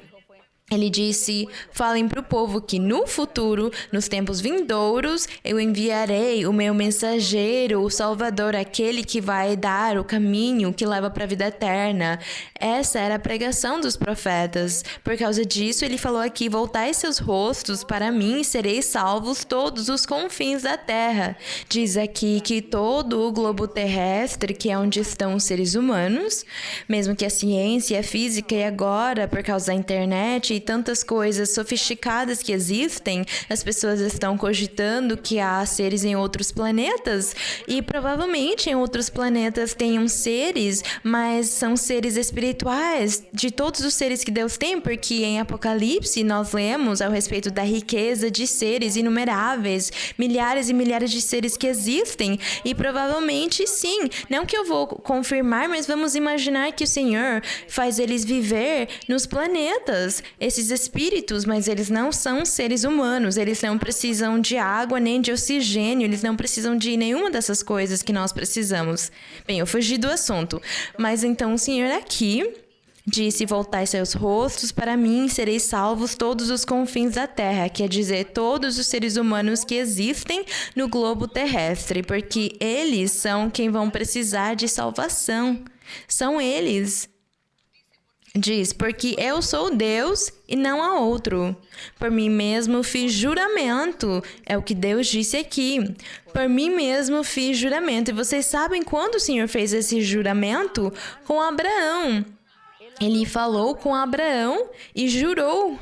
Ele disse, falem para o povo que no futuro, nos tempos vindouros, eu enviarei o meu mensageiro, o Salvador, aquele que vai dar o caminho que leva para a vida eterna. Essa era a pregação dos profetas. Por causa disso, ele falou aqui, voltai seus rostos para mim e sereis salvos todos os confins da terra. Diz aqui que todo o globo terrestre, que é onde estão os seres humanos, mesmo que a ciência, a física e agora, por causa da internet, e tantas coisas sofisticadas que existem, as pessoas estão cogitando que há seres em outros planetas e provavelmente em outros planetas tenham seres, mas são seres espirituais de todos os seres que Deus tem, porque em Apocalipse nós lemos ao respeito da riqueza de seres inumeráveis, milhares e milhares de seres que existem e provavelmente sim, não que eu vou confirmar, mas vamos imaginar que o Senhor faz eles viver nos planetas, esses espíritos, mas eles não são seres humanos, eles não precisam de água nem de oxigênio, eles não precisam de nenhuma dessas coisas que nós precisamos. Bem, eu fugi do assunto, mas então o Senhor aqui disse, voltai seus rostos para mim, sereis salvos todos os confins da terra, quer dizer, todos os seres humanos que existem no globo terrestre, porque eles são quem vão precisar de salvação, são eles. Diz, porque eu sou Deus e não há outro. Por mim mesmo fiz juramento. É o que Deus disse aqui. Por mim mesmo fiz juramento. E vocês sabem quando o Senhor fez esse juramento? Com Abraão. Ele falou com Abraão e jurou.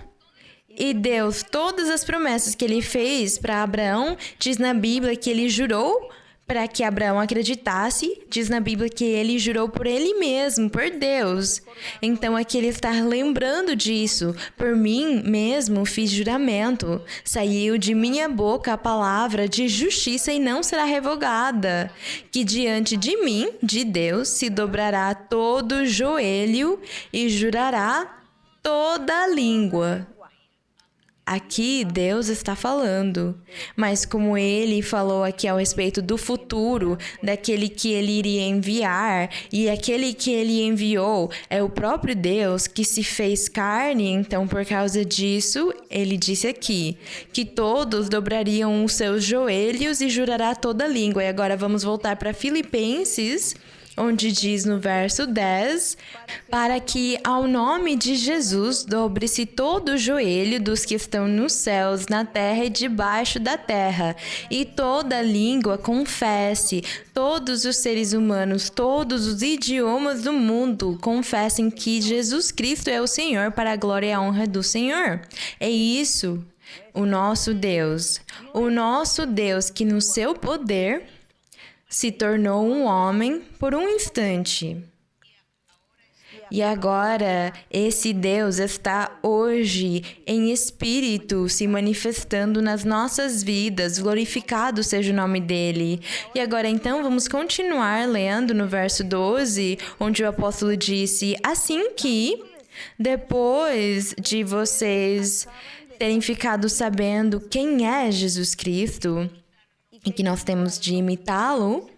E Deus, todas as promessas que ele fez para Abraão, diz na Bíblia que ele jurou para que Abraão acreditasse, diz na Bíblia que ele jurou por ele mesmo, por Deus. Então aqui ele está lembrando disso. Por mim mesmo fiz juramento. Saiu de minha boca a palavra de justiça e não será revogada. Que diante de mim, de Deus, se dobrará todo joelho e jurará toda língua. Aqui Deus está falando, mas como ele falou aqui ao respeito do futuro, daquele que ele iria enviar, e aquele que ele enviou é o próprio Deus que se fez carne, então por causa disso, ele disse aqui, que todos dobrariam os seus joelhos e jurará toda língua. E agora vamos voltar para Filipenses, onde diz no verso 10, para que ao nome de Jesus dobre-se todo o joelho dos que estão nos céus, na terra e debaixo da terra, e toda língua confesse, todos os seres humanos, todos os idiomas do mundo confessem que Jesus Cristo é o Senhor, para a glória e a honra do Senhor. É isso, o nosso Deus que no seu poder se tornou um homem por um instante. E agora, esse Deus está hoje em espírito se manifestando nas nossas vidas. Glorificado seja o nome dele. E agora, então, vamos continuar lendo no verso 12, onde o apóstolo disse, assim que, depois de vocês terem ficado sabendo quem é Jesus Cristo, e que nós temos de imitá-lo,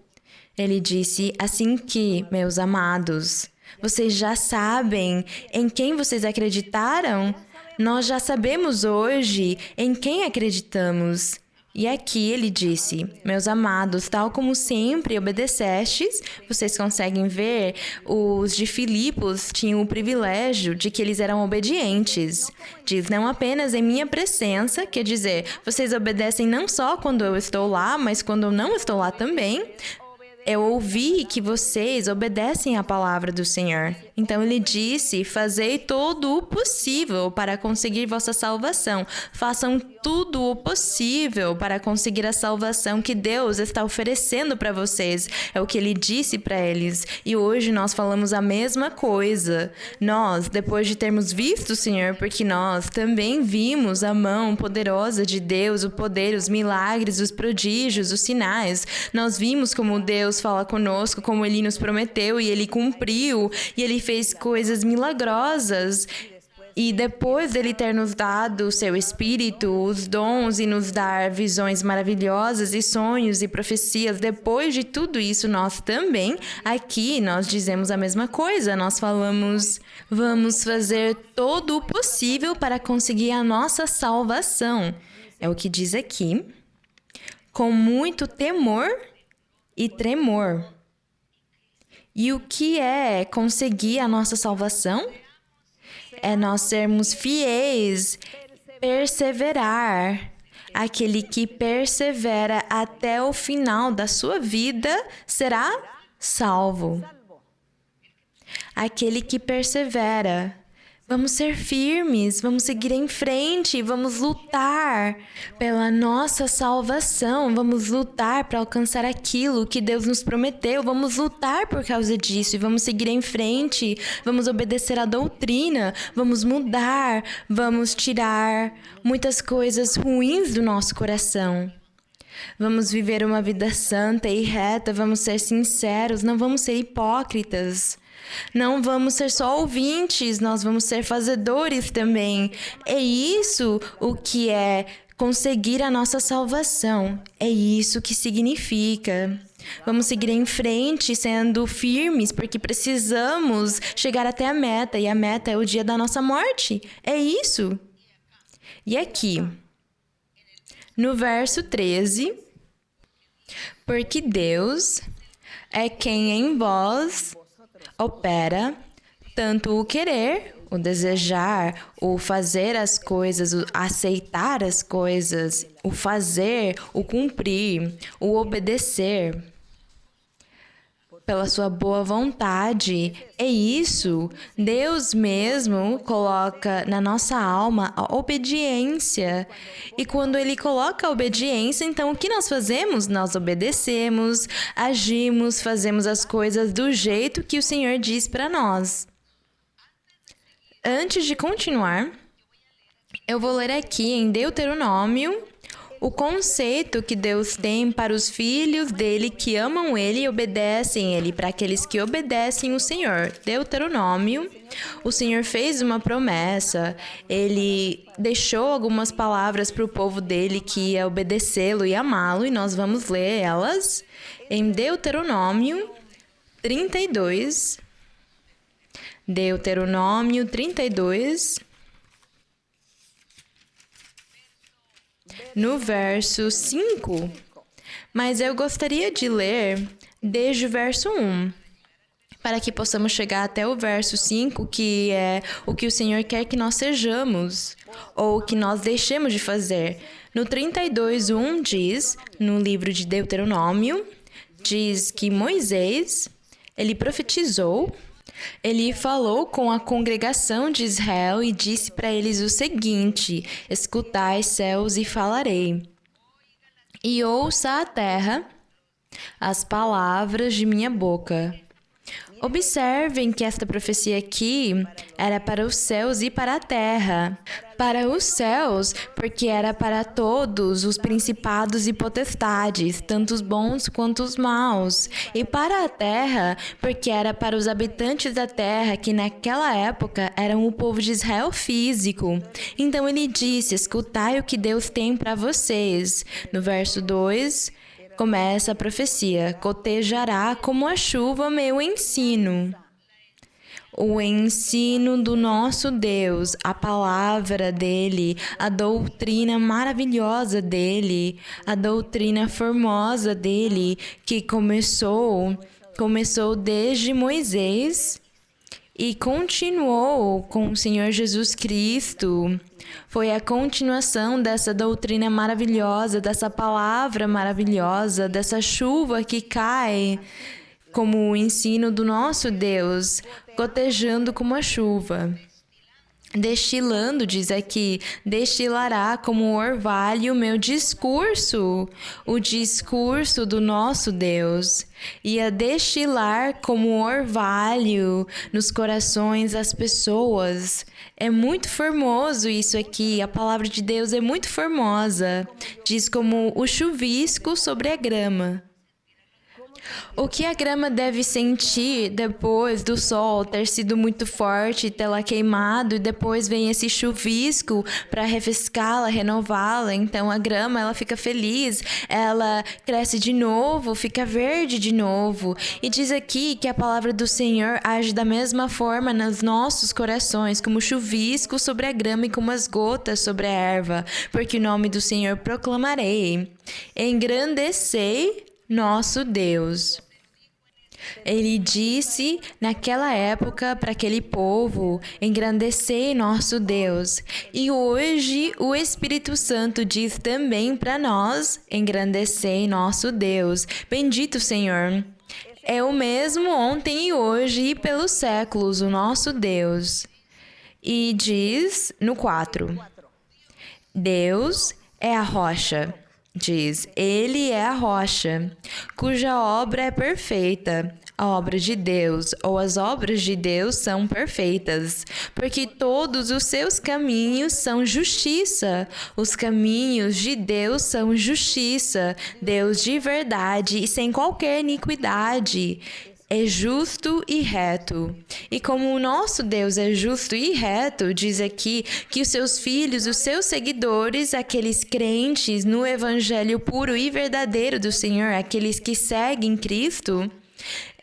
ele disse, assim que, meus amados, vocês já sabem em quem vocês acreditaram? Nós já sabemos hoje em quem acreditamos. E aqui ele disse, meus amados, tal como sempre obedecestes, vocês conseguem ver, os de Filipos tinham o privilégio de que eles eram obedientes. Diz, não apenas em minha presença, quer dizer, vocês obedecem não só quando eu estou lá, mas quando eu não estou lá também. Eu ouvi que vocês obedecem à palavra do Senhor. Então ele disse, fazei todo o possível para conseguir vossa salvação. Façam tudo o possível para conseguir a salvação que Deus está oferecendo para vocês. É o que ele disse para eles. E hoje nós falamos a mesma coisa. Nós, depois de termos visto o Senhor, porque nós também vimos a mão poderosa de Deus, o poder, os milagres, os prodígios, os sinais. Nós vimos como Deus fala conosco, como Ele nos prometeu e Ele cumpriu, e Ele fez coisas milagrosas. E depois dele ter nos dado o seu Espírito, os dons e nos dar visões maravilhosas e sonhos e profecias, depois de tudo isso, nós também, aqui, nós dizemos a mesma coisa. Nós falamos, vamos fazer todo o possível para conseguir a nossa salvação. É o que diz aqui. Com muito temor e tremor. E o que é conseguir a nossa salvação? É nós sermos fiéis, perseverar. Aquele que persevera até o final da sua vida será salvo. Aquele que persevera. Vamos ser firmes, vamos seguir em frente, vamos lutar pela nossa salvação, vamos lutar para alcançar aquilo que Deus nos prometeu, vamos lutar por causa disso e vamos seguir em frente, vamos obedecer à doutrina, vamos mudar, vamos tirar muitas coisas ruins do nosso coração. Vamos viver uma vida santa e reta, vamos ser sinceros, não vamos ser hipócritas. Não vamos ser só ouvintes, nós vamos ser fazedores também. É isso o que é conseguir a nossa salvação. É isso que significa. Vamos seguir em frente, sendo firmes, porque precisamos chegar até a meta. E a meta é o dia da nossa morte. É isso. E aqui, no verso 13, porque Deus é quem em vós opera tanto o querer, o desejar, o fazer as coisas, o aceitar as coisas, o fazer, o cumprir, o obedecer pela sua boa vontade. É isso. Deus mesmo coloca na nossa alma a obediência. E quando Ele coloca a obediência, então o que nós fazemos? Nós obedecemos, agimos, fazemos as coisas do jeito que o Senhor diz para nós. Antes de continuar, eu vou ler aqui em Deuteronômio o conceito que Deus tem para os filhos dele que amam ele e obedecem ele, para aqueles que obedecem o Senhor. Deuteronômio, o Senhor fez uma promessa, ele deixou algumas palavras para o povo dele que ia obedecê-lo e amá-lo, e nós vamos ler elas em Deuteronômio 32. Deuteronômio 32. No verso 5, mas eu gostaria de ler desde o verso 1, para que possamos chegar até o verso 5, que é o que o Senhor quer que nós sejamos, ou que nós deixemos de fazer. No 32, 1 diz, no livro de Deuteronômio, diz que Moisés, ele profetizou. Ele falou com a congregação de Israel e disse para eles o seguinte: escutai, céus, e falarei. E ouça a terra as palavras de minha boca. Observem que esta profecia aqui era para os céus e para a terra. Para os céus, porque era para todos os principados e potestades, tanto os bons quanto os maus. E para a terra, porque era para os habitantes da terra, que naquela época eram o povo de Israel físico. Então ele disse: escutai o que Deus tem para vocês. No verso 2... começa a profecia: cotejará como a chuva meu ensino. O ensino do nosso Deus, a palavra dele, a doutrina maravilhosa dele, a doutrina formosa dele, que começou desde Moisés e continuou com o Senhor Jesus Cristo. Foi a continuação dessa doutrina maravilhosa, dessa palavra maravilhosa, dessa chuva que cai como o ensino do nosso Deus, gotejando como a chuva. Destilando, diz aqui, destilará como orvalho o meu discurso, o discurso do nosso Deus. Ia destilar como orvalho nos corações das pessoas. É muito formoso isso aqui, a palavra de Deus é muito formosa. Diz como o chuvisco sobre a grama. O que a grama deve sentir depois do sol ter sido muito forte, tê-la queimado e depois vem esse chuvisco para refrescá-la, renová-la. Então a grama ela fica feliz, ela cresce de novo, fica verde de novo. E diz aqui que a palavra do Senhor age da mesma forma nos nossos corações, como chuvisco sobre a grama e como as gotas sobre a erva, porque o nome do Senhor proclamarei. Engrandecei nosso Deus. Ele disse naquela época para aquele povo, engrandecei nosso Deus. E hoje o Espírito Santo diz também para nós, engrandecei nosso Deus. Bendito Senhor. É o mesmo ontem e hoje e pelos séculos, o nosso Deus. E diz no 4, Deus é a rocha. Diz, ele é a rocha, cuja obra é perfeita. A obra de Deus, ou as obras de Deus são perfeitas, porque todos os seus caminhos são justiça. Os caminhos de Deus são justiça, Deus de verdade e sem qualquer iniquidade. É justo e reto. E como o nosso Deus é justo e reto, diz aqui que os seus filhos, os seus seguidores, aqueles crentes no evangelho puro e verdadeiro do Senhor, aqueles que seguem Cristo,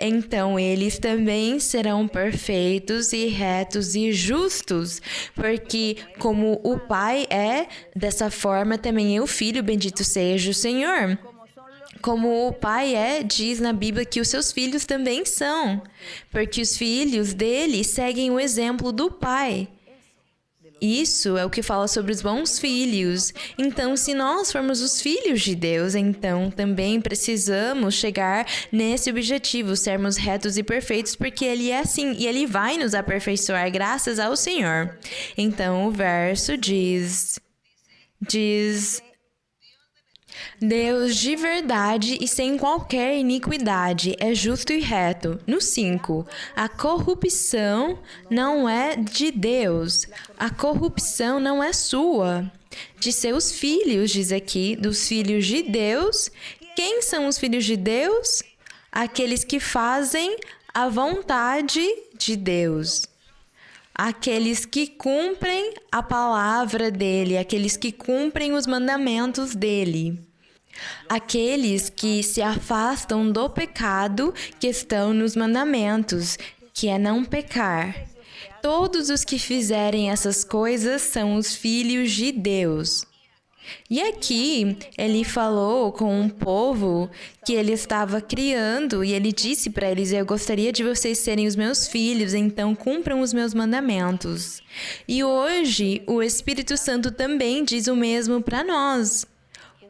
então eles também serão perfeitos e retos e justos, porque como o Pai é, dessa forma também é o Filho, bendito seja o Senhor. Como o Pai é, diz na Bíblia que os seus filhos também são, porque os filhos dele seguem o exemplo do Pai. Isso é o que fala sobre os bons filhos. Então, se nós formos os filhos de Deus, então também precisamos chegar nesse objetivo, sermos retos e perfeitos, porque Ele é assim e Ele vai nos aperfeiçoar graças ao Senhor. Então, o verso diz... Deus de verdade e sem qualquer iniquidade, é justo e reto. No 5, a corrupção não é de Deus, a corrupção não é sua. De seus filhos, diz aqui, dos filhos de Deus. Quem são os filhos de Deus? Aqueles que fazem a vontade de Deus. Aqueles que cumprem a palavra dele, aqueles que cumprem os mandamentos dele. Aqueles que se afastam do pecado que estão nos mandamentos, que é não pecar. Todos os que fizerem essas coisas são os filhos de Deus. E aqui ele falou com um povo que ele estava criando e ele disse para eles, eu gostaria de vocês serem os meus filhos, então cumpram os meus mandamentos. E hoje o Espírito Santo também diz o mesmo para nós.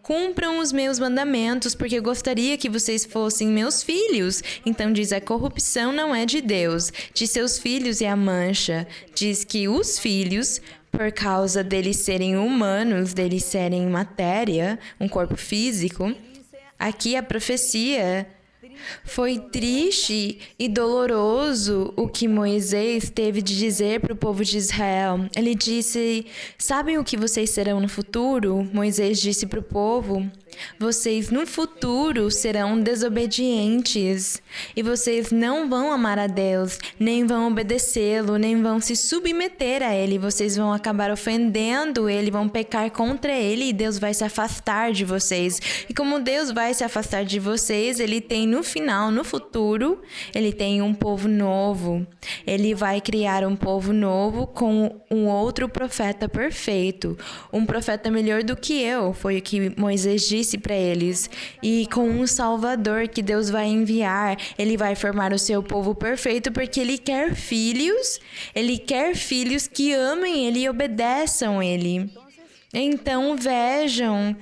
Cumpram os meus mandamentos, porque eu gostaria que vocês fossem meus filhos. Então diz, a corrupção não é de Deus, de seus filhos é a mancha. Diz que os filhos, por causa deles serem humanos, deles serem matéria, um corpo físico, aqui a profecia... Foi triste e doloroso o que Moisés teve de dizer para o povo de Israel. Ele disse, sabem o que vocês serão no futuro? Moisés disse para o povo, vocês no futuro serão desobedientes e vocês não vão amar a Deus, nem vão obedecê-lo, nem vão se submeter a Ele. Vocês vão acabar ofendendo Ele, vão pecar contra Ele e Deus vai se afastar de vocês. E como Deus vai se afastar de vocês, Ele tem no final, no futuro, Ele tem um povo novo. Ele vai criar um povo novo com um outro profeta perfeito. Um profeta melhor do que eu, foi o que Moisés disse para eles. E com um Salvador que Deus vai enviar, Ele vai formar o seu povo perfeito, porque Ele quer filhos que amem Ele e obedeçam Ele. Então vejam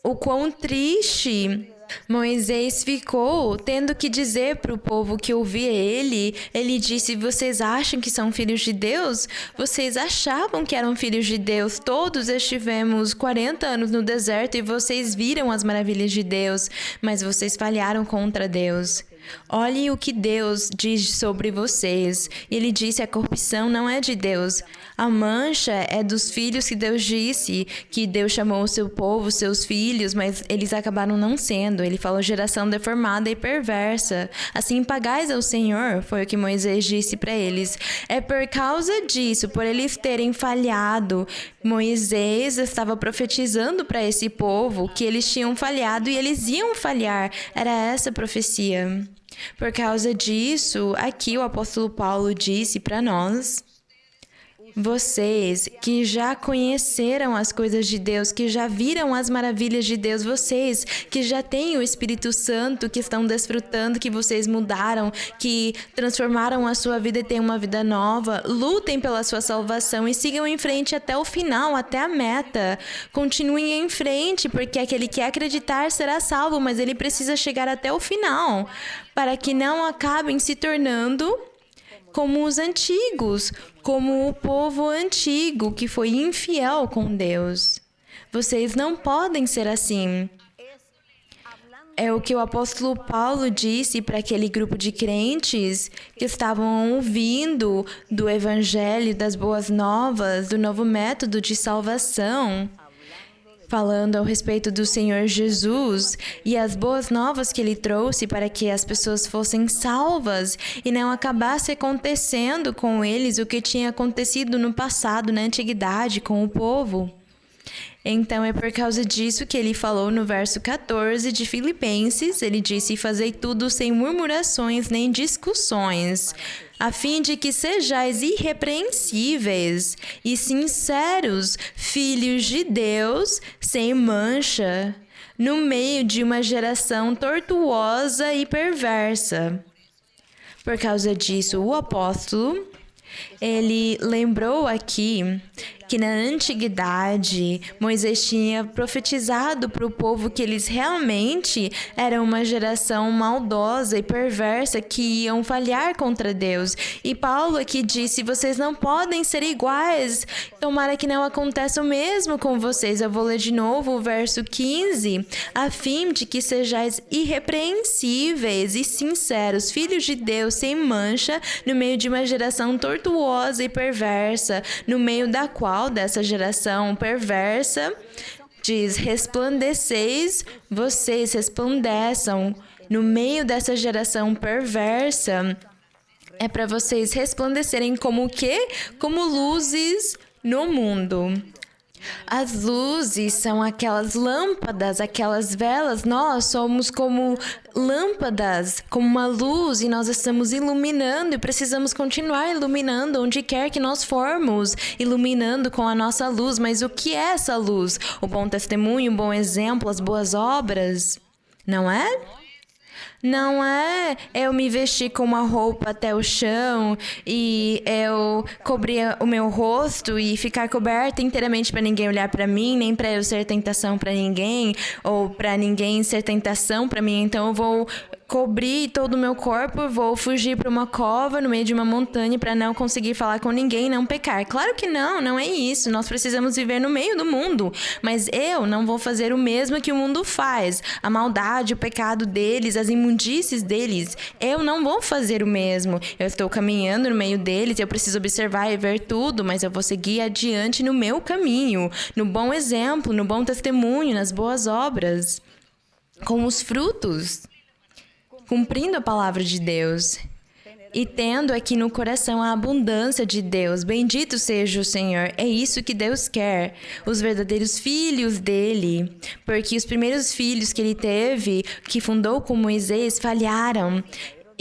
o quão triste Moisés ficou tendo que dizer para o povo que ouvia ele. Ele disse, vocês acham que são filhos de Deus? Vocês achavam que eram filhos de Deus? Todos estivemos 40 anos no deserto e vocês viram as maravilhas de Deus, mas vocês falharam contra Deus. Olhe o que Deus diz sobre vocês. Ele disse: a corrupção não é de Deus. A mancha é dos filhos que Deus disse, que Deus chamou o seu povo, seus filhos, mas eles acabaram não sendo. Ele falou: geração deformada e perversa. Assim pagais ao Senhor, foi o que Moisés disse para eles. É por causa disso, por eles terem falhado, Moisés estava profetizando para esse povo que eles tinham falhado e eles iam falhar. Era essa a profecia. Por causa disso, aqui o apóstolo Paulo disse para nós: vocês que já conheceram as coisas de Deus, que já viram as maravilhas de Deus, vocês que já têm o Espírito Santo, que estão desfrutando, que vocês mudaram, que transformaram a sua vida e têm uma vida nova, lutem pela sua salvação e sigam em frente até o final, até a meta. Continuem em frente, porque aquele que acreditar será salvo, mas ele precisa chegar até o final, para que não acabem se tornando como os antigos, como o povo antigo que foi infiel com Deus. Vocês não podem ser assim. É o que o apóstolo Paulo disse para aquele grupo de crentes que estavam ouvindo do evangelho, das boas novas, do novo método de salvação, falando ao respeito do Senhor Jesus e as boas novas que ele trouxe para que as pessoas fossem salvas e não acabasse acontecendo com eles o que tinha acontecido no passado, na antiguidade, com o povo. Então, é por causa disso que ele falou no verso 14 de Filipenses, ele disse: fazei tudo sem murmurações nem discussões, a fim de que sejais irrepreensíveis e sinceros, filhos de Deus, sem mancha, no meio de uma geração tortuosa e perversa. Por causa disso, o apóstolo, ele lembrou aqui que na antiguidade Moisés tinha profetizado para o povo que eles realmente eram uma geração maldosa e perversa que iam falhar contra Deus. E Paulo aqui disse: vocês não podem ser iguais, tomara que não aconteça o mesmo com vocês. Eu vou ler de novo o verso 15. A fim de que sejais irrepreensíveis e sinceros, filhos de Deus sem mancha, no meio de uma geração tortuosa e perversa, no meio da qual, dessa geração perversa, diz: resplandeceis, vocês resplandeçam. No meio dessa geração perversa, é para vocês resplandecerem como o quê? Como luzes no mundo. As luzes são aquelas lâmpadas, aquelas velas. Nós somos como lâmpadas, como uma luz, e nós estamos iluminando e precisamos continuar iluminando onde quer que nós formos, iluminando com a nossa luz. Mas o que é essa luz? O bom testemunho, o bom exemplo, as boas obras, não é? Não é eu me vestir com uma roupa até o chão e eu cobrir o meu rosto e ficar coberta inteiramente para ninguém olhar para mim, nem para eu ser tentação para ninguém, ou para ninguém ser tentação para mim. Então eu vou cobrir todo o meu corpo, vou fugir para uma cova no meio de uma montanha para não conseguir falar com ninguém, não pecar. Claro que não, não é isso. Nós precisamos viver no meio do mundo, mas eu não vou fazer o mesmo que o mundo faz. A maldade, o pecado deles, as imundícies deles, eu não vou fazer o mesmo. Eu estou caminhando no meio deles, eu preciso observar e ver tudo, mas eu vou seguir adiante no meu caminho, no bom exemplo, no bom testemunho, nas boas obras, com os frutos, cumprindo a palavra de Deus e tendo aqui no coração a abundância de Deus. Bendito seja o Senhor. É isso que Deus quer, os verdadeiros filhos dele, porque os primeiros filhos que ele teve, que fundou com Moisés, falharam.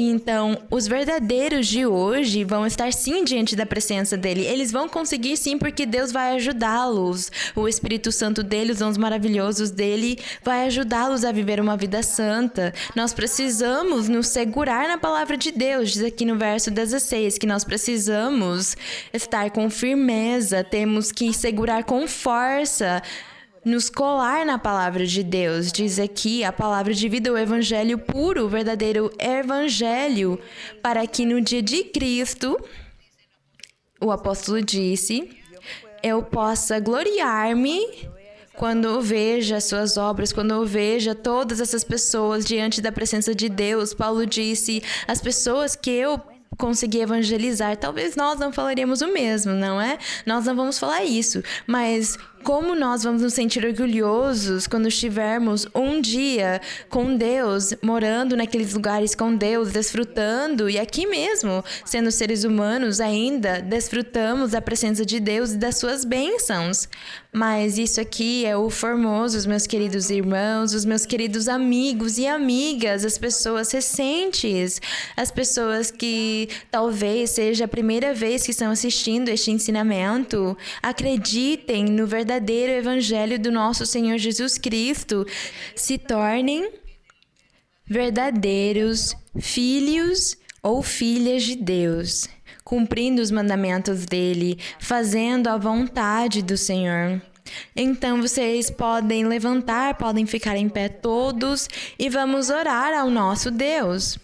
Então, os verdadeiros de hoje vão estar sim diante da presença dele. Eles vão conseguir sim, porque Deus vai ajudá-los. O Espírito Santo dele, os dons maravilhosos dele, vai ajudá-los a viver uma vida santa. Nós precisamos nos segurar na palavra de Deus. Diz aqui no verso 16 que nós precisamos estar com firmeza, temos que segurar com força, nos colar na palavra de Deus. Diz aqui a palavra de vida, o evangelho puro, o verdadeiro evangelho, para que no dia de Cristo, o apóstolo disse, eu possa gloriar-me Quando eu vejo as suas obras, quando eu vejo todas essas pessoas diante da presença de Deus, Paulo disse, as pessoas que eu consegui evangelizar, talvez nós não falaríamos o mesmo, não é? Nós não vamos falar isso, mas como nós vamos nos sentir orgulhosos quando estivermos um dia com Deus, morando naqueles lugares com Deus, desfrutando, e aqui mesmo, sendo seres humanos ainda, desfrutamos da presença de Deus e das suas bênçãos. Mas isso aqui é o formoso, os meus queridos irmãos, os meus queridos amigos e amigas, as pessoas recentes, as pessoas que talvez seja a primeira vez que estão assistindo este ensinamento. Acreditem no verdadeiro evangelho do nosso Senhor Jesus Cristo. Se tornem verdadeiros filhos ou filhas de Deus, cumprindo os mandamentos dele, fazendo a vontade do Senhor. Então vocês podem levantar, podem ficar em pé todos e vamos orar ao nosso Deus.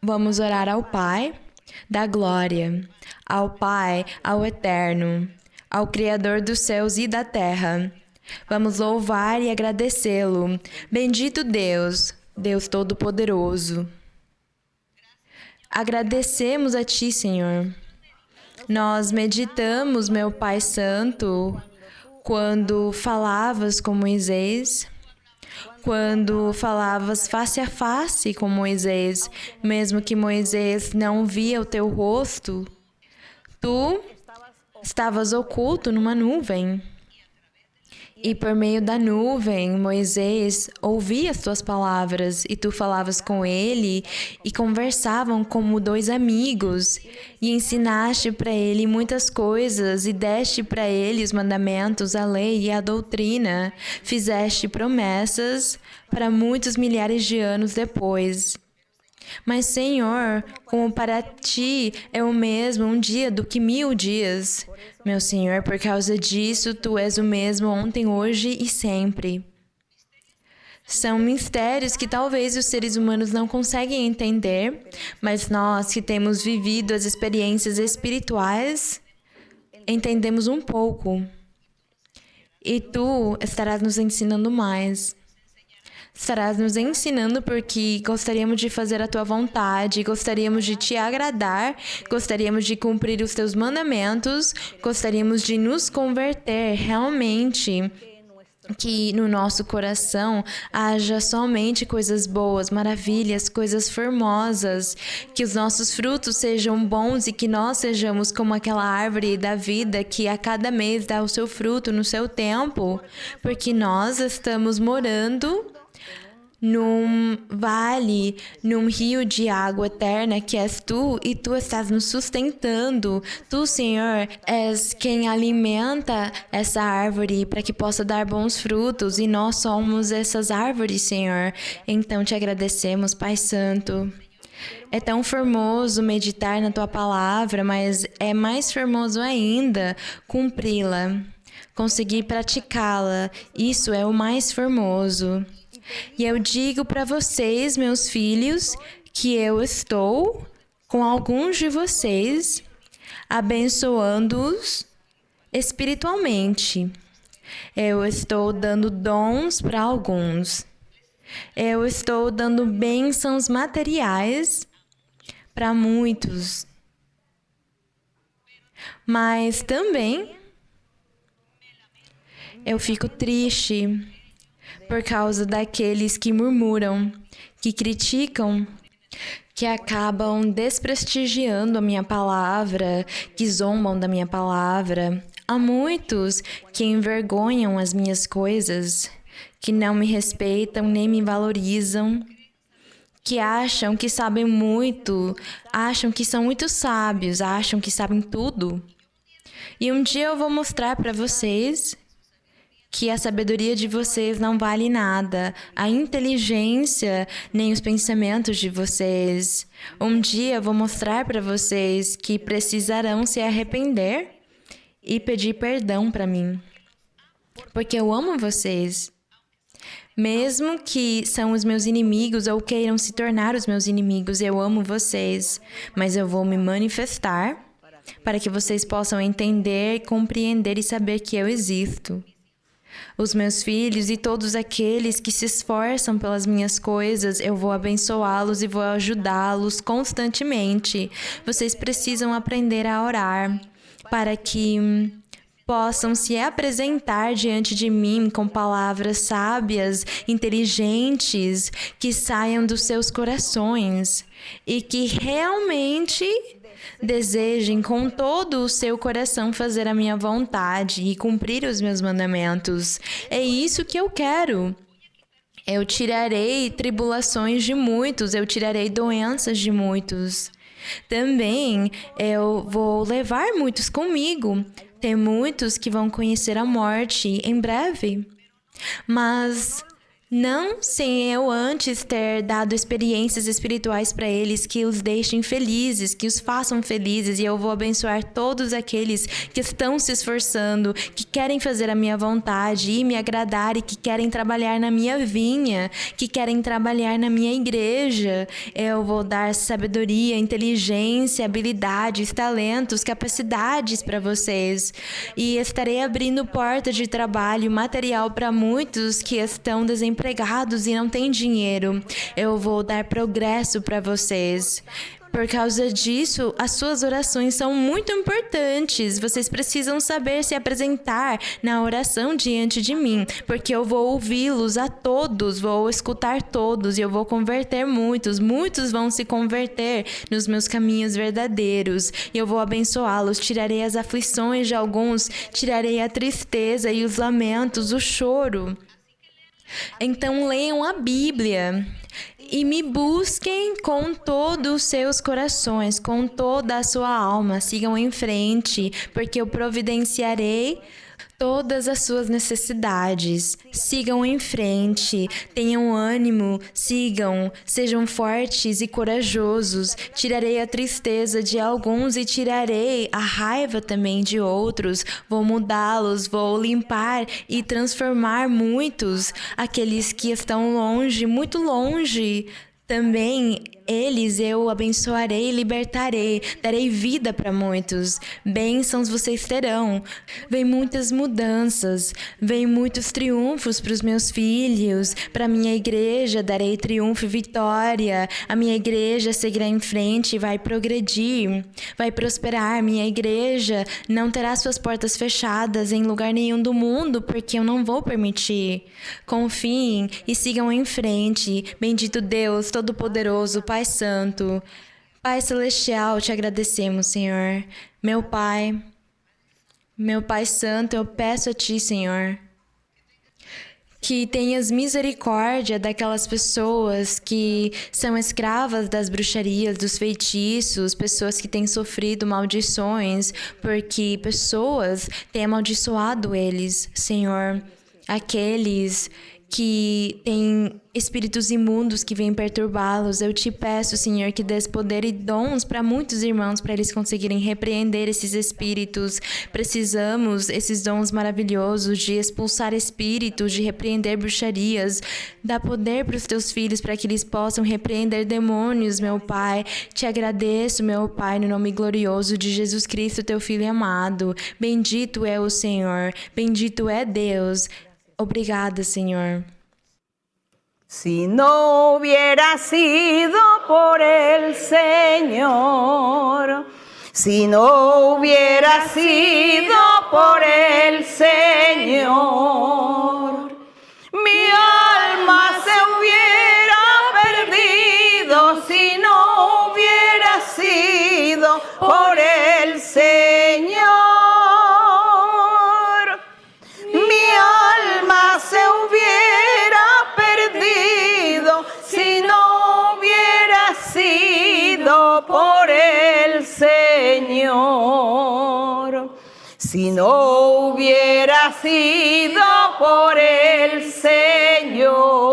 Vamos orar ao Pai da glória, ao Pai, ao Eterno, ao Criador dos céus e da terra. Vamos louvar e agradecê-lo. Bendito Deus, Deus Todo-Poderoso. Agradecemos a Ti, Senhor. Nós meditamos, meu Pai Santo, quando falavas com Moisés, quando falavas face a face com Moisés, mesmo que Moisés não via o teu rosto, tu estavas oculto numa nuvem. E por meio da nuvem, Moisés ouvia as tuas palavras e tu falavas com ele e conversavam como dois amigos e ensinaste para ele muitas coisas e deste para ele os mandamentos, a lei e a doutrina. Fizeste promessas para muitos milhares de anos depois. Mas, Senhor, como para ti é o mesmo um dia do que 1000 dias. Meu Senhor, por causa disso, tu és o mesmo ontem, hoje e sempre. São mistérios que talvez os seres humanos não conseguem entender, mas nós que temos vivido as experiências espirituais, entendemos um pouco. E tu estarás nos ensinando mais. Estarás nos ensinando porque gostaríamos de fazer a tua vontade, gostaríamos de te agradar, gostaríamos de cumprir os teus mandamentos, gostaríamos de nos converter realmente, que no nosso coração haja somente coisas boas, maravilhas, coisas formosas, que os nossos frutos sejam bons e que nós sejamos como aquela árvore da vida que a cada mês dá o seu fruto no seu tempo, porque nós estamos morando num vale, num rio de água eterna que és tu, e tu estás nos sustentando. Tu, Senhor, és quem alimenta essa árvore para que possa dar bons frutos, e nós somos essas árvores, Senhor. Então te agradecemos, Pai Santo. É tão formoso meditar na tua palavra, mas é mais formoso ainda cumpri-la, conseguir praticá-la. Isso é o mais formoso. E eu digo para vocês, meus filhos, que eu estou com alguns de vocês, abençoando-os espiritualmente. Eu estou dando dons para alguns. Eu estou dando bênçãos materiais para muitos. Mas também eu fico triste por causa daqueles que murmuram, que criticam, que acabam desprestigiando a minha palavra, que zombam da minha palavra. Há muitos que envergonham as minhas coisas, que não me respeitam nem me valorizam, que acham que sabem muito, acham que são muito sábios, acham que sabem tudo. E um dia eu vou mostrar para vocês que a sabedoria de vocês não vale nada, a inteligência, nem os pensamentos de vocês. Um dia eu vou mostrar para vocês que precisarão se arrepender e pedir perdão para mim, porque eu amo vocês. Mesmo que são os meus inimigos ou queiram se tornar os meus inimigos, eu amo vocês, mas eu vou me manifestar para que vocês possam entender, compreender e saber que eu existo. Os meus filhos e todos aqueles que se esforçam pelas minhas coisas, eu vou abençoá-los e vou ajudá-los constantemente. Vocês precisam aprender a orar para que possam se apresentar diante de mim com palavras sábias, inteligentes, que saiam dos seus corações e que realmente desejem com todo o seu coração fazer a minha vontade e cumprir os meus mandamentos. É isso que eu quero. Eu tirarei tribulações de muitos, eu tirarei doenças de muitos. Também eu vou levar muitos comigo. Tem muitos que vão conhecer a morte em breve. Mas não sem eu antes ter dado experiências espirituais para eles que os deixem felizes, que os façam felizes, e eu vou abençoar todos aqueles que estão se esforçando, que querem fazer a minha vontade e me agradar e que querem trabalhar na minha vinha, que querem trabalhar na minha igreja. Eu vou dar sabedoria, inteligência, habilidades, talentos, capacidades para vocês e estarei abrindo porta de trabalho material para muitos que estão desempregados e não têm dinheiro. Eu vou dar progresso para vocês. Por causa disso, as suas orações são muito importantes. Vocês precisam saber se apresentar na oração diante de mim, porque eu vou ouvi-los a todos, vou escutar todos e eu vou converter muitos. Muitos vão se converter nos meus caminhos verdadeiros e eu vou abençoá-los. Tirarei as aflições de alguns, tirarei a tristeza e os lamentos, o choro. Então leiam a Bíblia e me busquem com todos os seus corações, com toda a sua alma. Sigam em frente, porque eu providenciarei todas as suas necessidades. Sigam em frente, tenham ânimo, sigam, sejam fortes e corajosos. Tirarei a tristeza de alguns e tirarei a raiva também de outros. Vou mudá-los, vou limpar e transformar muitos, aqueles que estão longe, muito longe. Também eles eu abençoarei e libertarei, darei vida para muitos. Bênçãos vocês terão. Vem muitas mudanças, vem muitos triunfos para os meus filhos, para a minha igreja darei triunfo e vitória. A minha igreja seguirá em frente, vai progredir, vai prosperar. Minha igreja não terá suas portas fechadas em lugar nenhum do mundo, porque eu não vou permitir. Confiem e sigam em frente. Bendito Deus Todo-Poderoso, Pai Santo, Pai Celestial, te agradecemos, Senhor. Meu Pai Santo, eu peço a Ti, Senhor, que tenhas misericórdia daquelas pessoas que são escravas das bruxarias, dos feitiços, pessoas que têm sofrido maldições, porque pessoas têm amaldiçoado eles, Senhor. Aqueles que têm espíritos imundos que vêm perturbá-los. Eu te peço, Senhor, que dês poder e dons para muitos irmãos, para eles conseguirem repreender esses espíritos. Precisamos esses dons maravilhosos de expulsar espíritos, de repreender bruxarias. Dá poder para os teus filhos para que eles possam repreender demônios, meu Pai. Te agradeço, meu Pai, no nome glorioso de Jesus Cristo, teu Filho amado. Bendito é o Senhor, bendito é Deus. Obrigada, Señor. Si no hubiera sido por el Señor, si no hubiera sido por el Señor, mi alma se hubiera perdido si no hubiera sido por el Señor. Se hubiera perdido si no hubiera sido por el Señor. Si no hubiera sido por el Señor.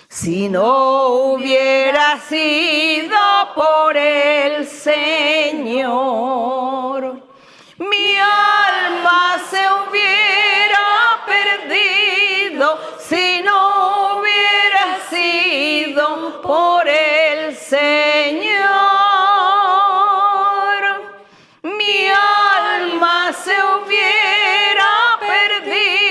Si no hubiera sido por el Señor. Mi alma se hubiera perdido si no hubiera sido por el Señor. Mi alma se hubiera perdido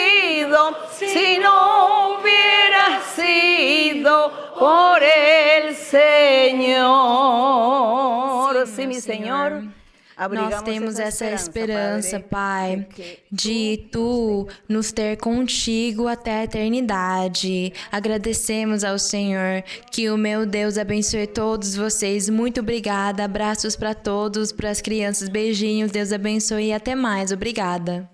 por el Señor. Sim, Sí, mi meu Señor. Nós temos essa esperança, Pai, de Tu nos ter contigo até a eternidade. Agradecemos ao Senhor. Que o meu Deus abençoe todos vocês. Muito obrigada. Abraços para todos, para as crianças. Beijinhos. Deus abençoe e até mais. Obrigada.